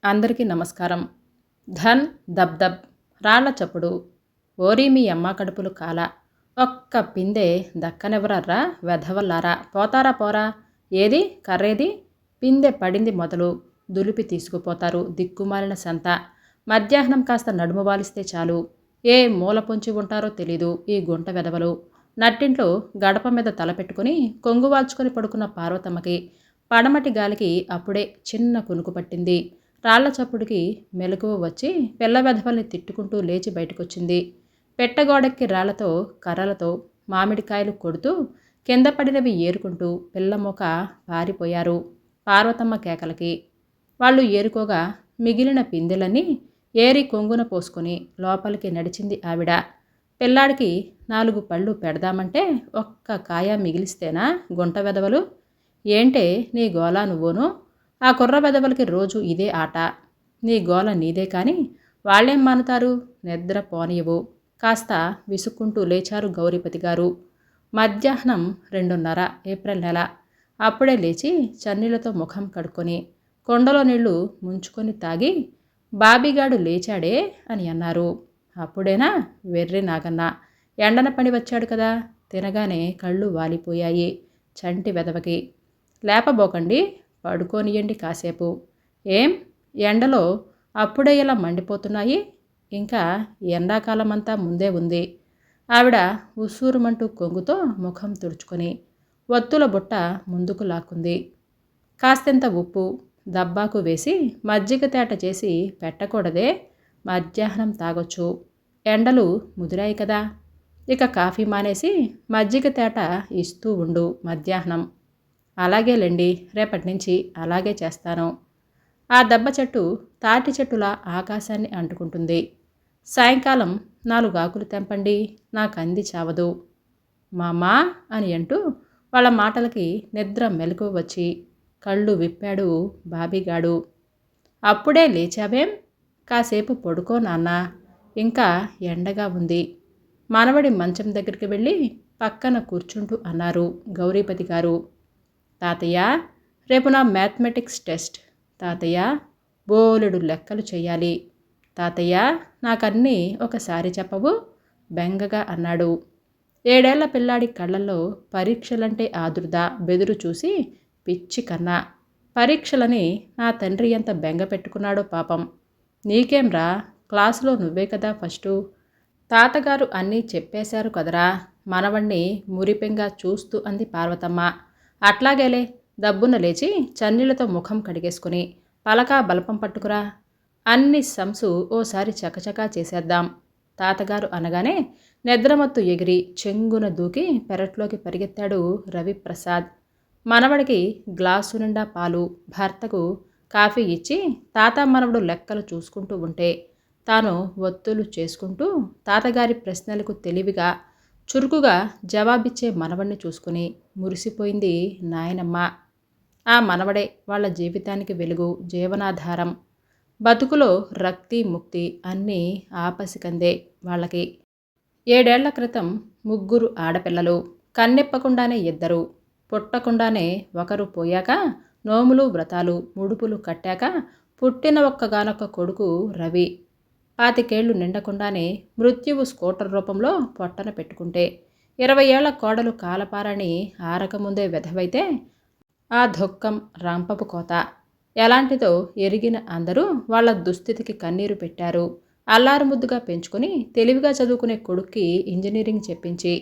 అందరికీ నమస్కారం. ధన్ దబ్ దబ్ రాళ్ల చప్పుడు. ఓరి మీ అమ్మ కడుపులు కాల. ఒక్క పిందె దక్కనివ్వరర్రా వెధవల్లారా. పోతారా పోరా. ఏది కర్రేది. పిందె పడింది మొదలు దులిపి తీసుకుపోతారు దిక్కుమాలిన సంత. మధ్యాహ్నం కాస్త నడుము వాలిస్తే చాలు. ఏ మూల పొంచి ఉంటారో తెలీదు ఈ గుంట వెధవలు. నట్టింట్లో గడప మీద తలపెట్టుకుని కొంగు వాల్చుకొని పడుకున్న పార్వతమ్మకి పడమటి గాలికి అప్పుడే చిన్న కునుకు పట్టింది. రాళ్ల చప్పుడుకి మెలకువ వచ్చి పిల్ల వెధవల్ని తిట్టుకుంటూ లేచి బయటకొచ్చింది. పెట్టగోడెక్కి రాళ్లతో కర్రలతో మామిడికాయలు కొడుతూ కింద పడినవి ఏరుకుంటూ పిల్లమొక పారిపోయారు పార్వతమ్మ కేకలకి. వాళ్ళు ఏరుకోగా మిగిలిన పిందెలన్నీ ఏరి కొంగున పోసుకొని లోపలికి నడిచింది ఆవిడ. పిల్లాడికి 4 పళ్ళు పెడదామంటే ఒక్క కాయ మిగిలిస్తేనా గుంట వెధవలు. ఏంటే నీ గోలా నువ్వును. ఆ కుర్ర వెధవలకి రోజు ఇదే ఆట. నీ గోల నీదే కాని వాళ్ళేం మానుతారు. నిద్ర పోనియవు. కాస్త విసుక్కుంటూ లేచారు గౌరీపతి గారు. మధ్యాహ్నం 2:30 ఏప్రిల్ నెల. అప్పుడే లేచి చన్నీళ్లతో ముఖం కడుక్కొని కొండలో నీళ్లు ముంచుకొని తాగి బాబిగాడు లేచాడే అని అన్నారు. అప్పుడేనా వెర్రి నాగన్న. ఎండన పని వచ్చాడు కదా. తినగానే కళ్ళు వాలిపోయాయి చంటి వెధవకి. లేపబోకండి, పడుకోనియండి కాసేపు. ఏం ఎండలో అప్పుడే ఇలా మండిపోతున్నాయి. ఇంకా ఎండాకాలమంతా ముందే ఉంది. ఆవిడ ఉస్సూరుమంటూ కొంగుతో ముఖం తుడుచుకొని ఒత్తుల బుట్ట ముందుకు లాక్కుంది. కాస్తంత ఉప్పు దబ్బాకు వేసి మజ్జిగ తేట చేసి పెట్టకూడదే. మధ్యాహ్నం తాగొచ్చు. ఎండలు ముదిరాయి కదా. ఇక కాఫీ మానేసి మజ్జిగ తేట ఇస్తూ ఉండు మధ్యాహ్నం. అలాగేలేండి, రేపటి నుంచి అలాగే చేస్తాను. ఆ దెబ్బ చెట్టు తాటి చెట్టులా ఆకాశాన్ని అంటుకుంటుంది. సాయంకాలం 4 ఆకులు తెంపండి, నాకంది చావదు. మామా అని అంటూ వాళ్ళ మాటలకి నిద్ర మెలకువ వచ్చి కళ్ళు విప్పాడు బాబిగాడు. అప్పుడే లేచావేం. కాసేపు పడుకో నాన్న, ఇంకా ఎండగా ఉంది. మనవడి మంచం దగ్గరికి వెళ్ళి పక్కన కూర్చుంటూ అన్నారు గౌరీపతి గారు. తాతయ్య, రేపు నా మ్యాథమెటిక్స్ టెస్ట్. తాతయ్య, బోలెడు లెక్కలు చెయ్యాలి. తాతయ్య, నాకన్నీ ఒకసారి చెప్పవు బెంగగా అన్నాడు. 7 ఏళ్ల పిల్లాడి కళ్ళల్లో పరీక్షలంటే ఆదుర్ద బెదురు చూసి పిచ్చి కన్నా. పరీక్షలని నా తండ్రి ఎంత బెంగ పెట్టుకున్నాడో పాపం. నీకేంరా, క్లాసులో నువ్వే కదా ఫస్టు. తాతగారు అన్నీ చెప్పేశారు కదరా. మనవణ్ణి మురిపెంగా చూస్తూ అంది పార్వతమ్మ. అట్లాగేలే. దబ్బున లేచి చన్నీళ్లతో ముఖం కడిగేసుకుని పలకా బలపం పట్టుకురా. అన్ని సంసు ఓసారి చకచకా చేసేద్దాం. తాతగారు అనగానే నిద్రమత్తు ఎగిరి చెంగున దూకి పెరట్లోకి పరిగెత్తాడు రవిప్రసాద్. మనవడికి గ్లాసు నిండా పాలు, భర్తకు కాఫీ ఇచ్చి తాత మనవడు లెక్కలు చూసుకుంటూ ఉంటే తాను ఒత్తులు చేసుకుంటూ తాతగారి ప్రశ్నలకు తెలివిగా చురుకుగా జవాబిచ్చే మనవడిని చూసుకుని మురిసిపోయింది నాయనమ్మ. ఆ మనవడే వాళ్ళ జీవితానికి వెలుగు, జీవనాధారం. బతుకులో రక్తి ముక్తి అన్నీ ఆపసికందే వాళ్ళకి. 7 ఏళ్ల క్రితం 3 ఆడపిల్లలు. కన్నెప్పకుండానే 2, పుట్టకుండానే 1 పోయాక నోములు వ్రతాలు ముడుపులు కట్టాక పుట్టిన ఒక్కగానొక్క కొడుకు రవి. 25 ఏళ్లు నిండకుండానే మృత్యువు స్కూటర్ రూపంలో పొట్టన పెట్టుకుంటే 20 ఏళ్ల కోడలు కాలపారని ఆరకముందే వెధవైతే ఆ దుఃఖం రంపపు కోత. ఎలాంటిదో ఎరిగిన అందరూ వాళ్ళ దుస్థితికి కన్నీరు పెట్టారు. అల్లారుముద్దుగా పెంచుకుని తెలివిగా చదువుకునే కొడుక్కి ఇంజనీరింగ్ చెప్పించి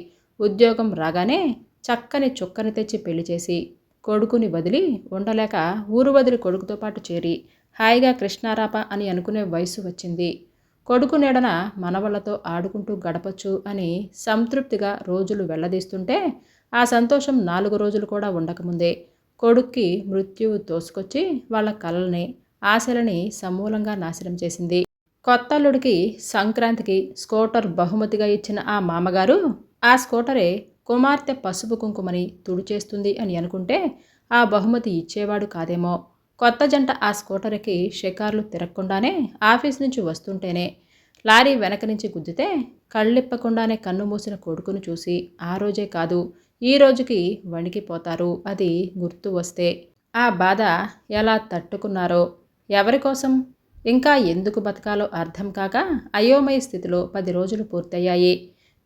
ఉద్యోగం రాగానే చక్కని చుక్కని తెచ్చి పెళ్లి చేసి కొడుకుని వదిలి ఉండలేక ఊరు వదిలి కొడుకుతో పాటు చేరి హాయిగా కృష్ణారాప అని అనుకునే వయసు వచ్చింది. కొడుకు నీడన మనవళ్లతో ఆడుకుంటూ గడపచ్చు అని సంతృప్తిగా రోజులు వెళ్లదీస్తుంటే ఆ సంతోషం 4 రోజులు కూడా ఉండకముందే కొడుక్కి మృత్యువు తోసుకొచ్చి వాళ్ళ కలల్ని ఆశలని సమూలంగా నాశనం చేసింది. కొత్తల్లుడికి సంక్రాంతికి స్కూటర్ బహుమతిగా ఇచ్చిన ఆ మామగారు ఆ స్కూటరే కుమార్తె పసుపు కుంకుమని తుడిచేస్తుంది అని అనుకుంటే ఆ బహుమతి ఇచ్చేవాడు కాదేమో. కొత్త జంట ఆ స్కూటర్కి షికార్లు తిరగకుండానే ఆఫీస్ నుంచి వస్తుంటేనే లారీ వెనక నుంచి గుద్దితే కళ్ళిప్పకుండానే కన్ను మూసిన కొడుకును చూసి ఆ రోజే కాదు ఈ రోజుకి వణికిపోతారు. అది గుర్తు వస్తే ఆ బాధ ఎలా తట్టుకున్నారో. ఎవరి కోసం? ఇంకా ఎందుకు బతకాలో అర్థం కాక అయోమయ స్థితిలో 10 రోజులు పూర్తయ్యాయి.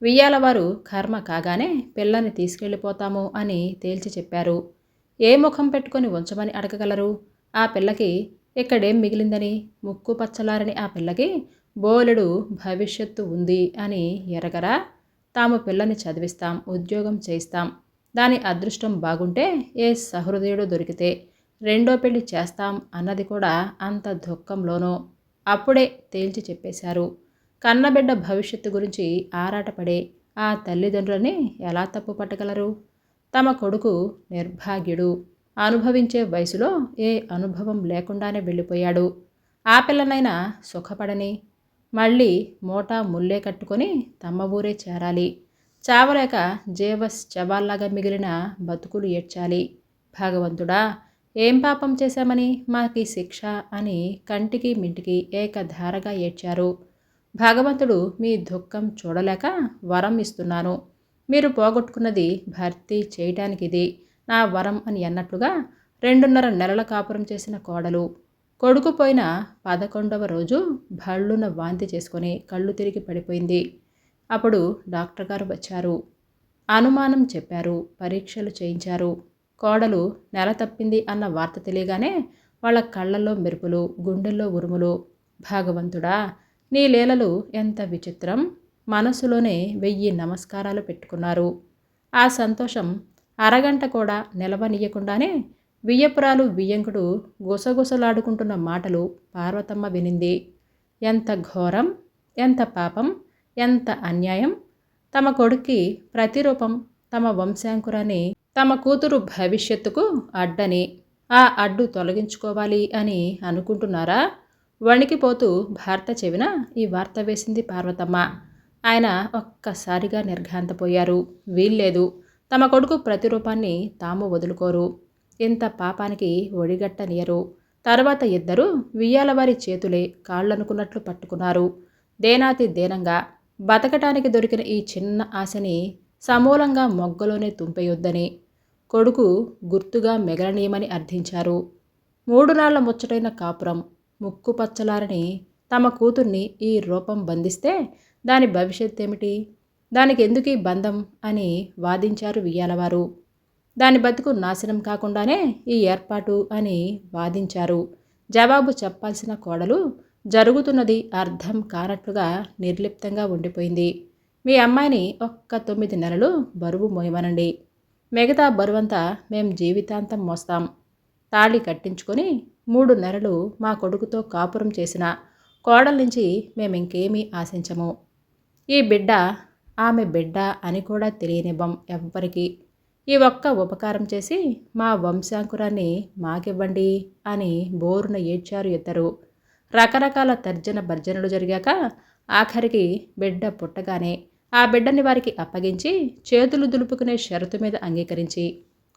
వియ్యాలవారు కర్మ కాగానే పిల్లని తీసుకెళ్ళిపోతాము అని తేల్చి చెప్పారు. ఏ ముఖం పెట్టుకొని ఉంచమని అడగగలరు? ఆ పిల్లకి ఇక్కడేం మిగిలిందని? ముక్కు పచ్చలారని ఆ పిల్లకి బోలెడు భవిష్యత్తు ఉంది అని ఎరగరా? తాము పిల్లని చదివిస్తాం, ఉద్యోగం చేయిస్తాం, దాని అదృష్టం బాగుంటే ఏ సహృదయుడు దొరికితే రెండో పెళ్లి చేస్తాం అన్నది కూడా అంత దుఃఖంలోనో. అప్పుడే తేల్చి చెప్పేశారు. కన్నబిడ్డ భవిష్యత్తు గురించి ఆరాటపడే ఆ తల్లిదండ్రులని ఎలా తప్పు పట్టగలరు? తమ కొడుకు నిర్భాగ్యుడు, అనుభవించే వయసులో ఏ అనుభవం లేకుండానే వెళ్ళిపోయాడు. ఆ పిల్లనైనా సుఖపడని, మళ్ళీ మోటా ముల్లే కట్టుకొని తమ ఊరే చేరాలి. చావలేక జీవస్ శవాల్లాగా మిగిలిన బతుకులు ఏడ్చాలి. భగవంతుడా, ఏం పాపం చేశామని మాకీ శిక్ష అని కంటికి మింటికి ఏకధారగా ఏడ్చారు. భగవంతుడు మీ దుఃఖం చూడలేక వరం ఇస్తున్నాను. మీరు పోగొట్టుకున్నది భర్తీ చేయటానికిది నా వరం అని అన్నట్లుగా 2.5 నెలల కాపురం చేసిన కోడలు కొడుకు పోయిన 11వ రోజు భళ్ళున వాంతి చేసుకొని కళ్ళు తిరిగి పడిపోయింది. అప్పుడు డాక్టర్ గారు వచ్చారు. అనుమానం చెప్పారు, పరీక్షలు చేయించారు. కోడలు నెల తప్పింది అన్న వార్త తెలియగానే వాళ్ళ కళ్ళల్లో మెరుపులు, గుండెల్లో ఉరుములు. భగవంతుడా, నీ లీలలు ఎంత విచిత్రం! మనసులోనే 1000 నమస్కారాలు పెట్టుకున్నారు. ఆ సంతోషం అరగంట కూడా నిలవనీయకుండానే వియ్యపురాలు వియ్యంకుడు గుసగుసలాడుకుంటున్న మాటలు పార్వతమ్మ వినింది. ఎంత ఘోరం! ఎంత పాపం! ఎంత అన్యాయం! తమ కొడుక్కి ప్రతిరూపం, తమ వంశాంకురాన్ని, తమ కూతురు భవిష్యత్తుకు అడ్డని, ఆ అడ్డు తొలగించుకోవాలి అని అనుకుంటున్నారా? వణికిపోతూ భర్త చెవిన ఈ వార్త వేసింది పార్వతమ్మ. ఆయన ఒక్కసారిగా నిర్ఘాంతపోయారు. వీల్లేదు, తమ కొడుకు ప్రతిరూపాన్ని తాము వదులుకోరు. ఇంత పాపానికి ఒడిగట్టనియరు. తర్వాత ఇద్దరూ వియ్యాలవారి చేతులే కాళ్ళనుకున్నట్లు పట్టుకున్నారు. దేనాతి దేనంగా బతకటానికి దొరికిన ఈ చిన్న ఆశని సమూలంగా మొగ్గలోనే తుంపేయొద్దని, కొడుకు గుర్తుగా మిగలనీయమని అర్థించారు. 3 నాళ్ల ముచ్చటైన కాపురం, ముక్కు పచ్చలారని తమ కూతుర్ని ఈ రూపం బంధిస్తే దాని భవిష్యత్తేమిటి? దానికెందుకీ బంధం అని వాదించారు వియ్యాలవారు. దాని బతుకు నాశనం కాకుండానే ఈ ఏర్పాటు అని వాదించారు. జవాబు చెప్పాల్సిన కోడలు జరుగుతున్నది అర్థం కానట్లుగా నిర్లిప్తంగా ఉండిపోయింది. మీ అమ్మాయిని ఒక్క 9 నెలలు బరువు మోయమనండి. మిగతా బరువంతా మేం జీవితాంతం మోస్తాం. తాళి కట్టించుకొని 3 నెలలు మా కొడుకుతో కాపురం చేసిన కోడల నుంచి మేమింకేమీ ఆశించము. ఈ బిడ్డ ఆమె బిడ్డ అని కూడా తెలియనివ్వం ఎవ్వరికి. ఈ ఒక్క ఉపకారం చేసి మా వంశాంకురాన్ని మాకివ్వండి అని బోరున ఏడ్చారు ఇద్దరు. రకరకాల తర్జన భర్జనలు జరిగాక ఆఖరికి బిడ్డ పుట్టగానే ఆ బిడ్డని వారికి అప్పగించి చేతులు దులుపుకునే షరతు మీద అంగీకరించి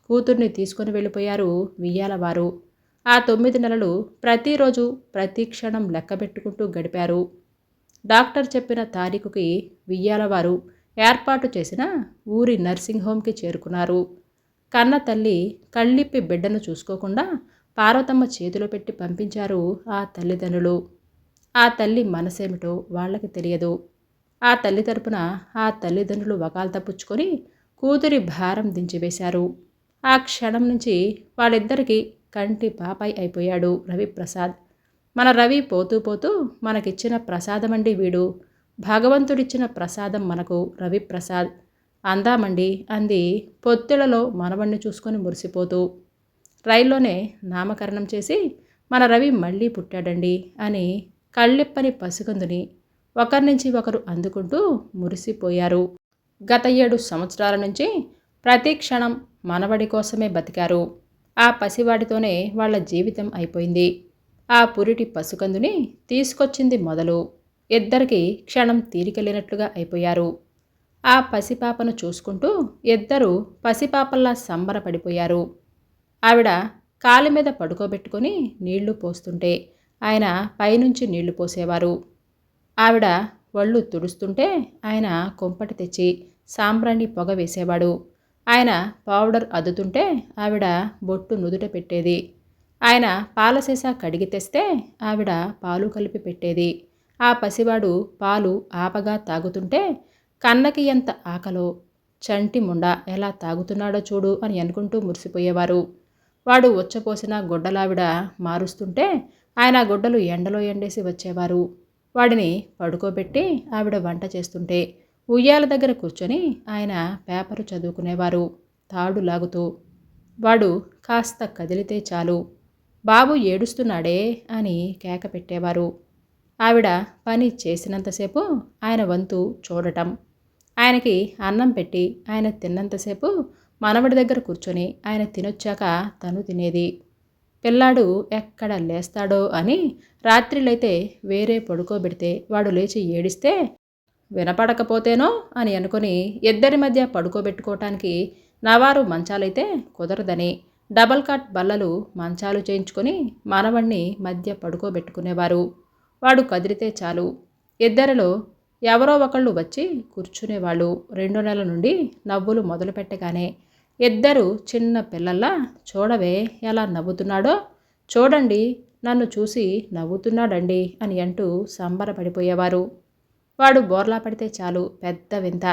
కూతుర్ని తీసుకొని వెళ్ళిపోయారు వియ్యాలవారు. ఆ 9 నెలలు ప్రతిరోజు ప్రతి క్షణం లెక్కబెట్టుకుంటూ గడిపారు. డాక్టర్ చెప్పిన తారీఖుకి వియ్యాలవారు ఏర్పాటు చేసిన ఊరి నర్సింగ్ హోమ్కి చేరుకున్నారు. కన్న తల్లి కళ్ళిప్పి బిడ్డను చూసుకోకుండా పార్వతమ్మ చేతిలో పెట్టి పంపించారు ఆ తల్లిదండ్రులు. ఆ తల్లి మనసేమిటో వాళ్ళకి తెలియదు. ఆ తల్లి తరపున ఆ తల్లిదండ్రులు వకాలు తప్పుచుకొని కూతురి భారం దించివేశారు. ఆ క్షణం నుంచి వాళ్ళిద్దరికీ కంటి పాపాయి అయిపోయాడు రవిప్రసాద్. మన రవి పోతూ పోతూ మనకిచ్చిన ప్రసాదమండి వీడు. భగవంతుడిచ్చిన ప్రసాదం మనకు రవిప్రసాద్ అందామండి అంది పొత్తిళ్లలో మనవణ్ణి చూసుకొని మురిసిపోతూ. రైల్లోనే నామకరణం చేసి మన రవి మళ్ళీ పుట్టాడండి అని కళ్ళిప్పని పసికందుని ఒకరి నుంచి ఒకరు అందుకుంటూ మురిసిపోయారు. గత 7 సంవత్సరాల నుంచి ప్రతి క్షణం మనవడి కోసమే బతికారు. ఆ పసివాడితోనే వాళ్ళ జీవితం అయిపోయింది. ఆ పురిటి పసికందుని తీసుకొచ్చింది మొదలు. ఇద్దరికీ క్షణం తీరిక లేనట్లుగా అయిపోయారు. ఆ పసిపాపను చూసుకుంటూ ఇద్దరూ పసిపాపల్లా సంబరపడిపోయారు. ఆవిడ కాలి మీద పడుకోబెట్టుకొని నీళ్లు పోస్తుంటే ఆయన పైనుంచి నీళ్లు పోసేవారు. ఆవిడ ఒళ్ళు తుడుస్తుంటే ఆయన కొంపటి తెచ్చి సాంబ్రాణి పొగ వేసేవాడు. ఆయన పౌడర్ అద్దుతుంటే ఆవిడ బొట్టు నుదుట పెట్టేది. ఆయన పాల సీసా కడిగి తెస్తే ఆవిడ పాలు కలిపి పెట్టేది. ఆ పసివాడు పాలు ఆపగా తాగుతుంటే కన్నకి ఎంత ఆకలో, చంటి ముండ ఎలా తాగుతున్నాడో చూడు అని అనుకుంటూ మురిసిపోయేవారు. వాడు ఉచ్చపోసిన గుడ్డలావిడ మారుస్తుంటే ఆయన ఆ గుడ్డలు ఎండలో ఎండేసి వచ్చేవారు. వాడిని పడుకోబెట్టి ఆవిడ వంట చేస్తుంటే ఉయ్యాల దగ్గర కూర్చొని ఆయన పేపరు చదువుకునేవారు తాడు లాగుతూ. వాడు కాస్త కదిలితే చాలు, బాబు ఏడుస్తున్నాడే అని కేక పెట్టేవారు. ఆవిడ పని చేసినంతసేపు ఆయన వంతు చూడటం, ఆయనకి అన్నం పెట్టి ఆయన తిన్నంతసేపు మనవడి దగ్గర కూర్చొని ఆయన తినొచ్చాక తను తినేది. పిల్లాడు ఎక్కడ లేస్తాడో అని రాత్రిలైతే వేరే పడుకోబెడితే వాడు లేచి ఏడిస్తే వినపడకపోతేనో అని అనుకుని ఇద్దరి మధ్య పడుకోబెట్టుకోవటానికి నవారు మంచాలైతే కుదరదని డబల్ కాట్ బల్లలు మంచాలు చేయించుకొని మనవణ్ణి మధ్య పడుకోబెట్టుకునేవారు. వాడు కదిలితే చాలు ఇద్దరిలో ఎవరో ఒకళ్ళు వచ్చి కూర్చునేవాళ్ళు. 2 నెలల నుండి నవ్వులు మొదలుపెట్టగానే ఇద్దరు చిన్న పిల్లల్లా చూడవే ఎలా నవ్వుతున్నాడో, చూడండి నన్ను చూసి నవ్వుతున్నాడండి అని అంటూ సంబరపడిపోయేవారు. వాడు బోర్లా పడితే చాలు పెద్ద వింత,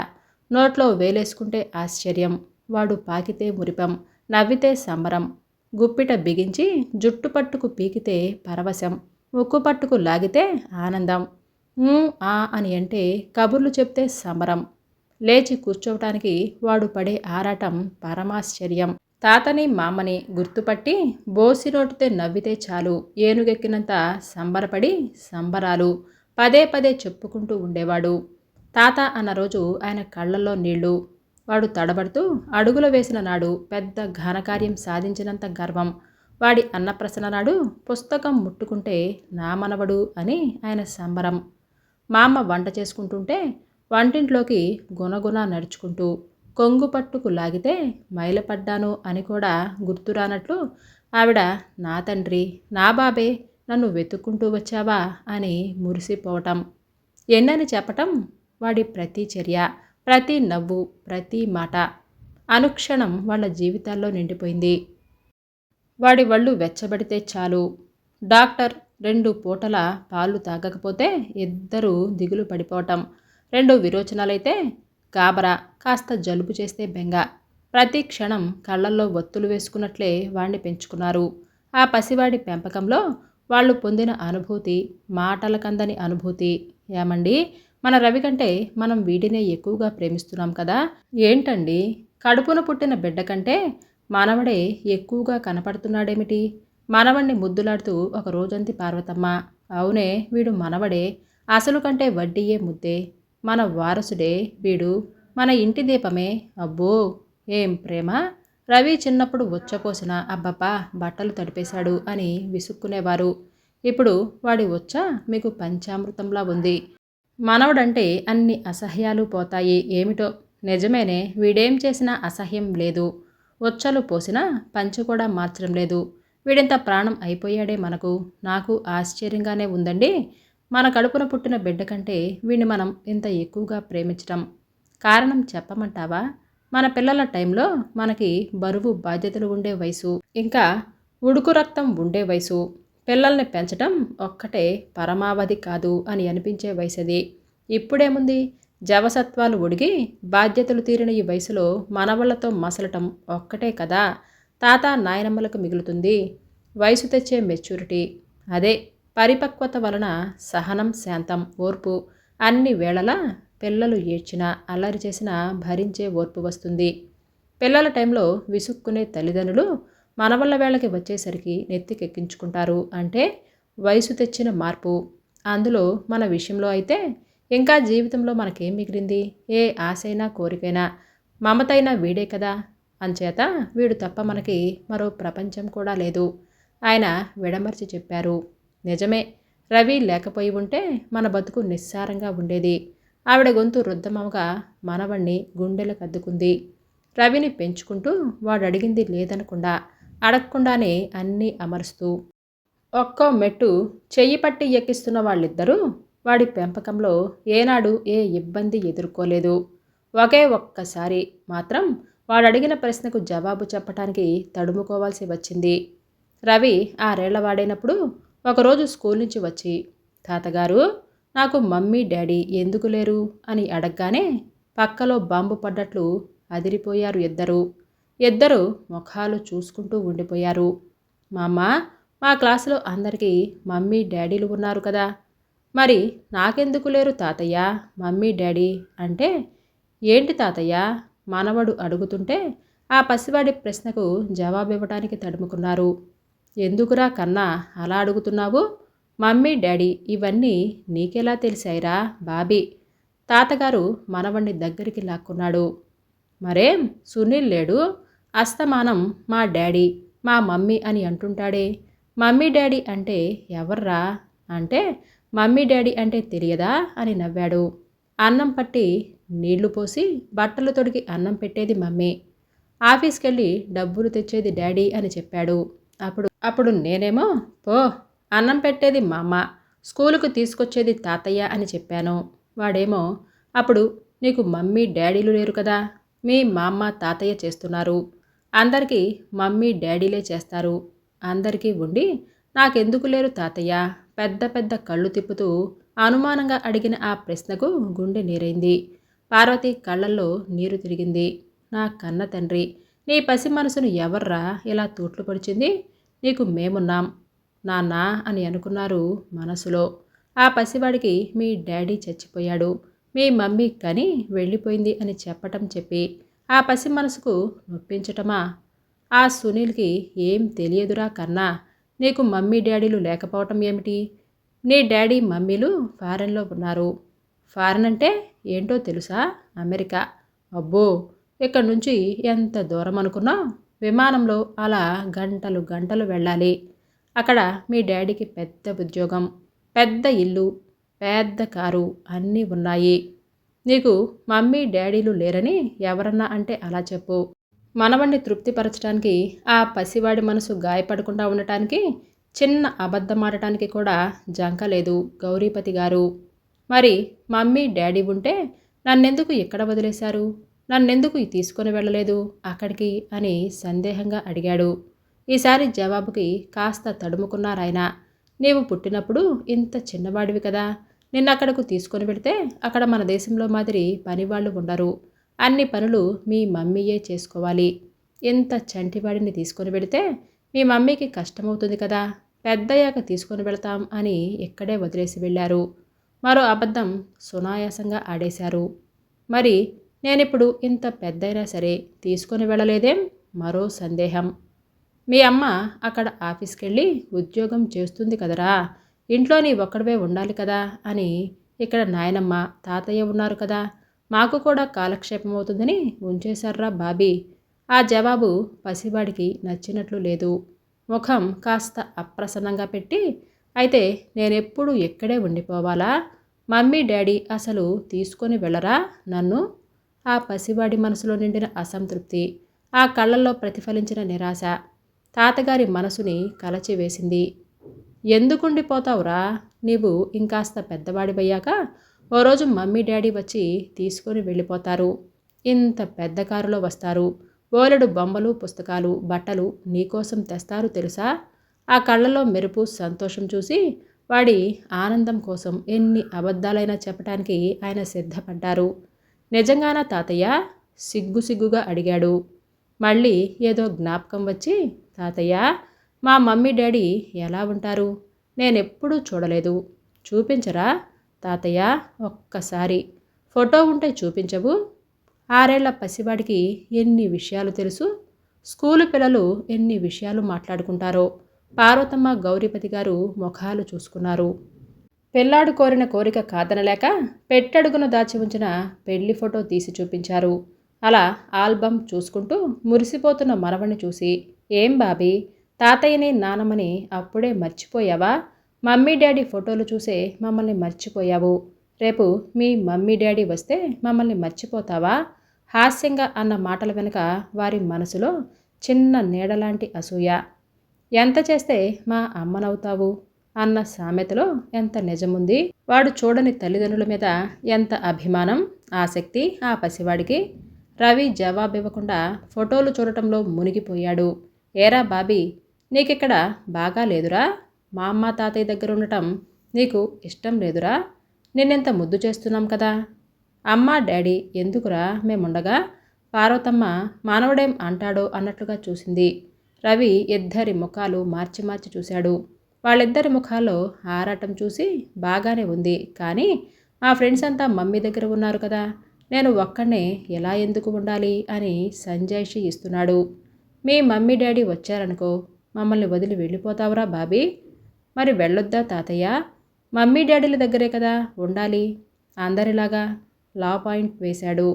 నోట్లో వేలేసుకుంటే ఆశ్చర్యం, వాడు పాకితే మురిపం, నవ్వితే సంబరం, గుప్పిట బిగించి జుట్టు పట్టుకు పీకితే పరవశం, ముక్కు పట్టుకు లాగితే ఆనందం, ఆ అని అంటే కబుర్లు చెప్తే సంబరం, లేచి కూర్చోవటానికి వాడు పడే ఆరాటం పరమాశ్చర్యం. తాతని మామని గుర్తుపట్టి బోసి నోటితే నవ్వితే చాలు ఏనుగెక్కినంత సంబరపడి సంబరాలు పదే పదే చెప్పుకుంటూ ఉండేవాడు. తాత అన్న రోజు ఆయన కళ్ళల్లో నీళ్లు. వాడు తడబడుతూ అడుగులు వేసిన నాడు పెద్ద ఘనకార్యం సాధించినంత గర్వం. వాడి అన్నప్రసన్న నాడు పుస్తకం ముట్టుకుంటే నా మనవడు అని ఆయన సంబరం. మా అమ్మ వంట చేసుకుంటుంటే వంటింట్లోకి గునగున నడుచుకుంటూ కొంగు పట్టుకు లాగితే మైలపడ్డాను అని కూడా గుర్తురానట్లు ఆవిడ నా తండ్రి నా బాబే నన్ను వెతుక్కుంటూ వచ్చావా అని మురిసిపోవటం. ఎన్నని చెప్పటం. వాడి ప్రతి చర్య, ప్రతి నవ్వు, ప్రతి మాట అనుక్షణం వాళ్ళ జీవితాల్లో నిండిపోయింది. వాడి వళ్ళు వెచ్చబడితే చాలు డాక్టర్ 2 పూటల పాలు తాగకపోతే ఇద్దరూ దిగులు పడిపోవటం. 2 విరోచనాలైతే గాబరా, కాస్త జలుబు చేస్తే బెంగ. ప్రతి క్షణం కళ్ళల్లో ఒత్తులు వేసుకున్నట్లే వాణ్ణి పెంచుకున్నారు. ఆ పసివాడి పెంపకంలో వాళ్ళు పొందిన అనుభూతి మాటలకందని అనుభూతి. ఏమండి, మన రవి కంటే మనం వీడినే ఎక్కువగా ప్రేమిస్తున్నాం కదా, ఏంటండి కడుపున పుట్టిన బిడ్డ కంటే మనవడే ఎక్కువగా కనపడుతున్నాడేమిటి? మనవణ్ణి ముద్దులాడుతూ ఒక రోజంతి పార్వతమ్మ. అవునే, వీడు మనవడే, అసలు కంటే వడ్డీయే ముద్దే, మన వారసుడే వీడు, మన ఇంటి దీపమే. అబ్బో ఏం ప్రేమ! రవి చిన్నప్పుడు ఉచ్చపోసిన అబ్బబ్బా బట్టలు తడిపేశాడు అని విసుక్కునేవారు. ఇప్పుడు వాడి ఉచ్చ మీకు పంచామృతంలా ఉంది. మనవడంటే అన్ని అసహ్యాలు పోతాయి ఏమిటో. నిజమేనే, వీడేం చేసినా అసహ్యం లేదు. ఉచ్చలు పోసినా పంచి కూడా మార్చడం లేదు. వీడింత ప్రాణం అయిపోయాడే మనకు. నాకు ఆశ్చర్యంగానే ఉందండి. మన కడుపున పుట్టిన బిడ్డ కంటే వీడిని మనం ఇంత ఎక్కువగా ప్రేమించటం కారణం చెప్పమంటావా? మన పిల్లల టైంలో మనకి బరువు బాధ్యతలు ఉండే వయసు, ఇంకా ఉడుకు రక్తం ఉండే వయసు. పిల్లల్ని పెంచటం ఒక్కటే పరమావధి కాదు అని అనిపించే వయసది. ఇప్పుడేముంది, జవసత్వాలు ఒడిగి బాధ్యతలు తీరిన ఈ వయసులో మనవళ్లతో మసలటం ఒక్కటే కదా తాత నాయనమ్మలకు మిగులుతుంది. వయసు తెచ్చే మెచ్యూరిటీ అదే. పరిపక్వత వలన సహనం, శాంతం, ఓర్పు అన్ని వేళలా పిల్లలు ఏడ్చినా అల్లరి చేసినా భరించే ఓర్పు వస్తుంది. పిల్లల టైంలో విసుక్కునే తల్లిదండ్రులు మనవళ్ళ వేళకి వచ్చేసరికి నెత్తికెక్కించుకుంటారు. అంటే వయసు తెచ్చిన మార్పు. అందులో మన విషయంలో అయితే ఇంకా జీవితంలో మనకేం మిగిలింది? ఏ ఆశైనా కోరికైనా మమతైనా వీడే కదా. అంచేత వీడు తప్ప మనకి మరో ప్రపంచం కూడా లేదు. ఆయన విడమర్చి చెప్పారు. నిజమే, రవి లేకపోయి ఉంటే మన బతుకు నిస్సారంగా ఉండేది. ఆవిడ గొంతు రుద్దమవగా మనవణ్ణి గుండెలకు అద్దుకుంది. రవిని పెంచుకుంటూ వాడు అడిగింది లేదనకుండా, అడగకుండానే అన్నీ అమరుస్తూ ఒక్కో మెట్టు చెయ్యి పట్టి ఎక్కిస్తున్న వాళ్ళిద్దరూ వాడి పెంపకంలో ఏనాడు ఏ ఇబ్బంది ఎదుర్కోలేదు. ఒకే ఒక్కసారి మాత్రం వాడు అడిగిన ప్రశ్నకు జవాబు చెప్పటానికి తడుముకోవాల్సి వచ్చింది. రవి 6 ఏళ్ల వాడైనప్పుడు ఒకరోజు స్కూల్ నుంచి వచ్చి, తాతగారు, నాకు మమ్మీ డాడీ ఎందుకు లేరు అని అడగగానే పక్కలో బాంబు పడ్డట్లు అదిరిపోయారు ఇద్దరు. ఇద్దరు ముఖాలు చూసుకుంటూ ఉండిపోయారు. మామ, మా క్లాసులో అందరికీ మమ్మీ డాడీలు ఉన్నారు కదా, మరి నాకెందుకు లేరు తాతయ్య మమ్మీ డాడీ అంటే, ఏంటి తాతయ్య మనవడు అడుగుతుంటే ఆ పసివాడి ప్రశ్నకు జవాబివ్వటానికి తడుముకున్నారు. ఎందుకురా కన్నా అలా అడుగుతున్నావు? మమ్మీ డాడీ ఇవన్నీ నీకెలా తెలిసాయిరా బాబీ? తాతగారు మనవణ్ణి దగ్గరికి లాక్కున్నాడు. మరేం సునీల్ లేడు? అస్తమానం మా డాడీ మా మమ్మీ అని అంటుంటాడే, మమ్మీ డాడీ అంటే ఎవర్రా అంటే, మమ్మీ డాడీ అంటే తెలియదా అని నవ్వాడు. అన్నం పట్టి నీళ్లు పోసి బట్టలు తొడిగి అన్నం పెట్టేది మమ్మీ, ఆఫీస్కెళ్ళి డబ్బులు తెచ్చేది డాడీ అని చెప్పాడు. అప్పుడు నేనేమో పో, అన్నం పెట్టేది మా అమ్మ, స్కూలుకు తీసుకొచ్చేది తాతయ్య అని చెప్పాను. వాడేమో అప్పుడు నీకు మమ్మీ డాడీలు లేరు కదా, మీ మా అమ్మ తాతయ్య చేస్తున్నారు, అందరికీ మమ్మీ డాడీలే చేస్తారు, అందరికీ ఉండి నాకెందుకు లేరు తాతయ్య పెద్ద పెద్ద కళ్ళు తిప్పుతూ అనుమానంగా అడిగిన ఆ ప్రశ్నకు గుండె నీరైంది. పార్వతి కళ్ళల్లో నీరు తిరిగింది. నా కన్న తండ్రి, నీ పసి మనసును ఎవర్రా ఇలా తూట్లు పొడిచింది? నీకు మేమున్నాం నాన్న అని అనుకున్నారు మనసులో. ఆ పసివాడికి మీ డాడీ చచ్చిపోయాడు, మీ మమ్మీ కని వెళ్ళిపోయింది అని చెప్పటం చెప్పి ఆ పసి మనసుకు నొప్పించటమా? ఆ సునీల్కి ఏం తెలియదురా కన్నా, నీకు మమ్మీ డాడీలు లేకపోవటం ఏమిటి? నీ డాడీ మమ్మీలు ఫారెన్లో ఉన్నారు. ఫారెన్ అంటే ఏంటో తెలుసా? అమెరికా. అబ్బో, ఇక్కడి నుంచి ఎంత దూరం అనుకున్నావు? విమానంలో అలా గంటలు గంటలు వెళ్ళాలి. అక్కడ మీ డాడీకి పెద్ద ఉద్యోగం, పెద్ద ఇల్లు, పెద్ద కారు అన్నీ ఉన్నాయి. నీకు మమ్మీ డాడీలు లేరని ఎవరన్నా అంటే అలా చెప్పు. మనవణ్ణి తృప్తిపరచడానికి, ఆ పసివాడి మనసు గాయపడకుండా ఉండటానికి చిన్న అబద్ధమాడటానికి కూడా జంకలేదు గౌరీపతి గారు. మరి మమ్మీ డాడీ ఉంటే నన్నెందుకు ఇక్కడ వదిలేశారు? నన్నెందుకు తీసుకొని వెళ్ళలేదు అక్కడికి అని సందేహంగా అడిగాడు. ఈసారి జవాబుకి కాస్త తడుముకున్నారాయన. నీవు పుట్టినప్పుడు ఇంత చిన్నవాడివి కదా, నిన్నక్కడకు తీసుకొని వెళితే అక్కడ మన దేశంలో మాదిరి పనివాళ్ళు ఉండరు, అన్ని పనులు మీ మమ్మీయే చేసుకోవాలి. ఇంత చంటివాడిని తీసుకొని వెళితే మీ మమ్మీకి కష్టమవుతుంది కదా, పెద్దయ్యాక తీసుకొని వెళతాం అని ఇక్కడే వదిలేసి వెళ్ళారు. మరో అబద్ధం సునాయాసంగా ఆడేశారు. మరి నేనిప్పుడు ఇంత పెద్దయినా సరే తీసుకొని వెళ్ళలేదేం? మరో సందేహం. మీ అమ్మ అక్కడ ఆఫీస్కెళ్ళి ఉద్యోగం చేస్తుంది కదరా, ఇంట్లో నీ ఒక్కడవే ఉండాలి కదా అని ఇక్కడ నాయనమ్మ తాతయ్య ఉన్నారు కదా, మాకు కూడా కాలక్షేపం అవుతుందని ఉంచేశారా బాబీ? ఆ జవాబు పసివాడికి నచ్చినట్లు లేదు. ముఖం కాస్త అప్రసన్నంగా పెట్టి, అయితే నేనెప్పుడు ఎక్కడే ఉండిపోవాలా? మమ్మీ డాడీ అసలు తీసుకొని వెళ్ళరా నన్ను? ఆ పసివాడి మనసులో నిండిన అసంతృప్తి, ఆ కళ్ళల్లో ప్రతిఫలించిన నిరాశ తాతగారి మనసుని కలచివేసింది. ఎందుకుండిపోతావురా? నీవు ఇంకాస్త పెద్దవాడివయ్యాక ఓ రోజు మమ్మీ డాడీ వచ్చి తీసుకొని వెళ్ళిపోతారు. ఇంత పెద్ద కారులో వస్తారు, బోలెడు బొమ్మలు, పుస్తకాలు, బట్టలు నీకోసం తెస్తారు తెలుసా? ఆ కళ్ళలో మెరుపు, సంతోషం చూసి వాడి ఆనందం కోసం ఎన్ని అబద్ధాలైనా చెప్పటానికి ఆయన సిద్ధపడ్డారు. నిజంగానా తాతయ్య? సిగ్గుగా అడిగాడు. మళ్ళీ ఏదో జ్ఞాపకం వచ్చి, తాతయ్య, మా మమ్మీ డాడీ ఎలా ఉంటారు? నేనెప్పుడూ చూడలేదు, చూపించరా తాతయ్య? ఒక్కసారి ఫోటో ఉంటే చూపించవు? 6 ఏళ్ల పసివాడికి ఎన్ని విషయాలు తెలుసు? స్కూలు పిల్లలు ఎన్ని విషయాలు మాట్లాడుకుంటారో. పార్వతమ్మ, గౌరీపతి గారు ముఖాలు చూసుకున్నారు. పిల్లాడు కోరిన కోరిక కాదనలేక పెట్టడుగున దాచి ఉంచిన పెళ్లి ఫోటో తీసి చూపించారు. అలా ఆల్బమ్ చూసుకుంటూ మురిసిపోతున్న మనవణ్ణి చూసి, ఏం బాబీ, తాతయ్యని నానమ్మని అప్పుడే మర్చిపోయావా? మమ్మీ డాడీ ఫోటోలు చూసే మమ్మల్ని మర్చిపోయావు, రేపు మీ మమ్మీ డాడీ వస్తే మమ్మల్ని మర్చిపోతావా? హాస్యంగా అన్న మాటల వెనుక వారి మనసులో చిన్న నీడలాంటి అసూయ. ఎంత చేస్తే మా అమ్మనవుతావు అన్న సామెతలో ఎంత నిజముంది? వాడు చూడని తల్లిదండ్రుల మీద ఎంత అభిమానం, ఆసక్తి ఆ పసివాడికి. రవి జవాబివ్వకుండా ఫోటోలు చూడటంలో మునిగిపోయాడు. ఏరా బాబీ, నీకిక్కడ బాగా లేదురా? మా అమ్మ తాతయ్య దగ్గర ఉండటం నీకు ఇష్టం లేదురా? నిన్నెంత ముద్దు చేస్తున్నాం కదా. అమ్మ డాడీ ఎందుకురా మేముండగా? పార్వతమ్మ మానవుడేం అంటాడో అన్నట్లుగా చూసింది. రవి ఇద్దరి ముఖాలు మార్చి మార్చి చూశాడు. వాళ్ళిద్దరి ముఖాల్లో ఆరాటం చూసి బాగానే ఉంది, కానీ మా ఫ్రెండ్స్ అంతా మమ్మీ దగ్గర ఉన్నారు కదా, నేను ఒక్కడే ఎలా ఎందుకు ఉండాలి అని సంజాయిషి ఇస్తున్నాడు. మీ మమ్మీ డాడీ వచ్చారనుకో, మమ్మల్ని వదిలి వెళ్ళిపోతావురా బాబీ? మరి వెళ్ళొద్దా తాతయ్య? మమ్మీ డాడీల దగ్గరే కదా ఉండాలి అందరిలాగా లా పాయింట్ వేశాడు.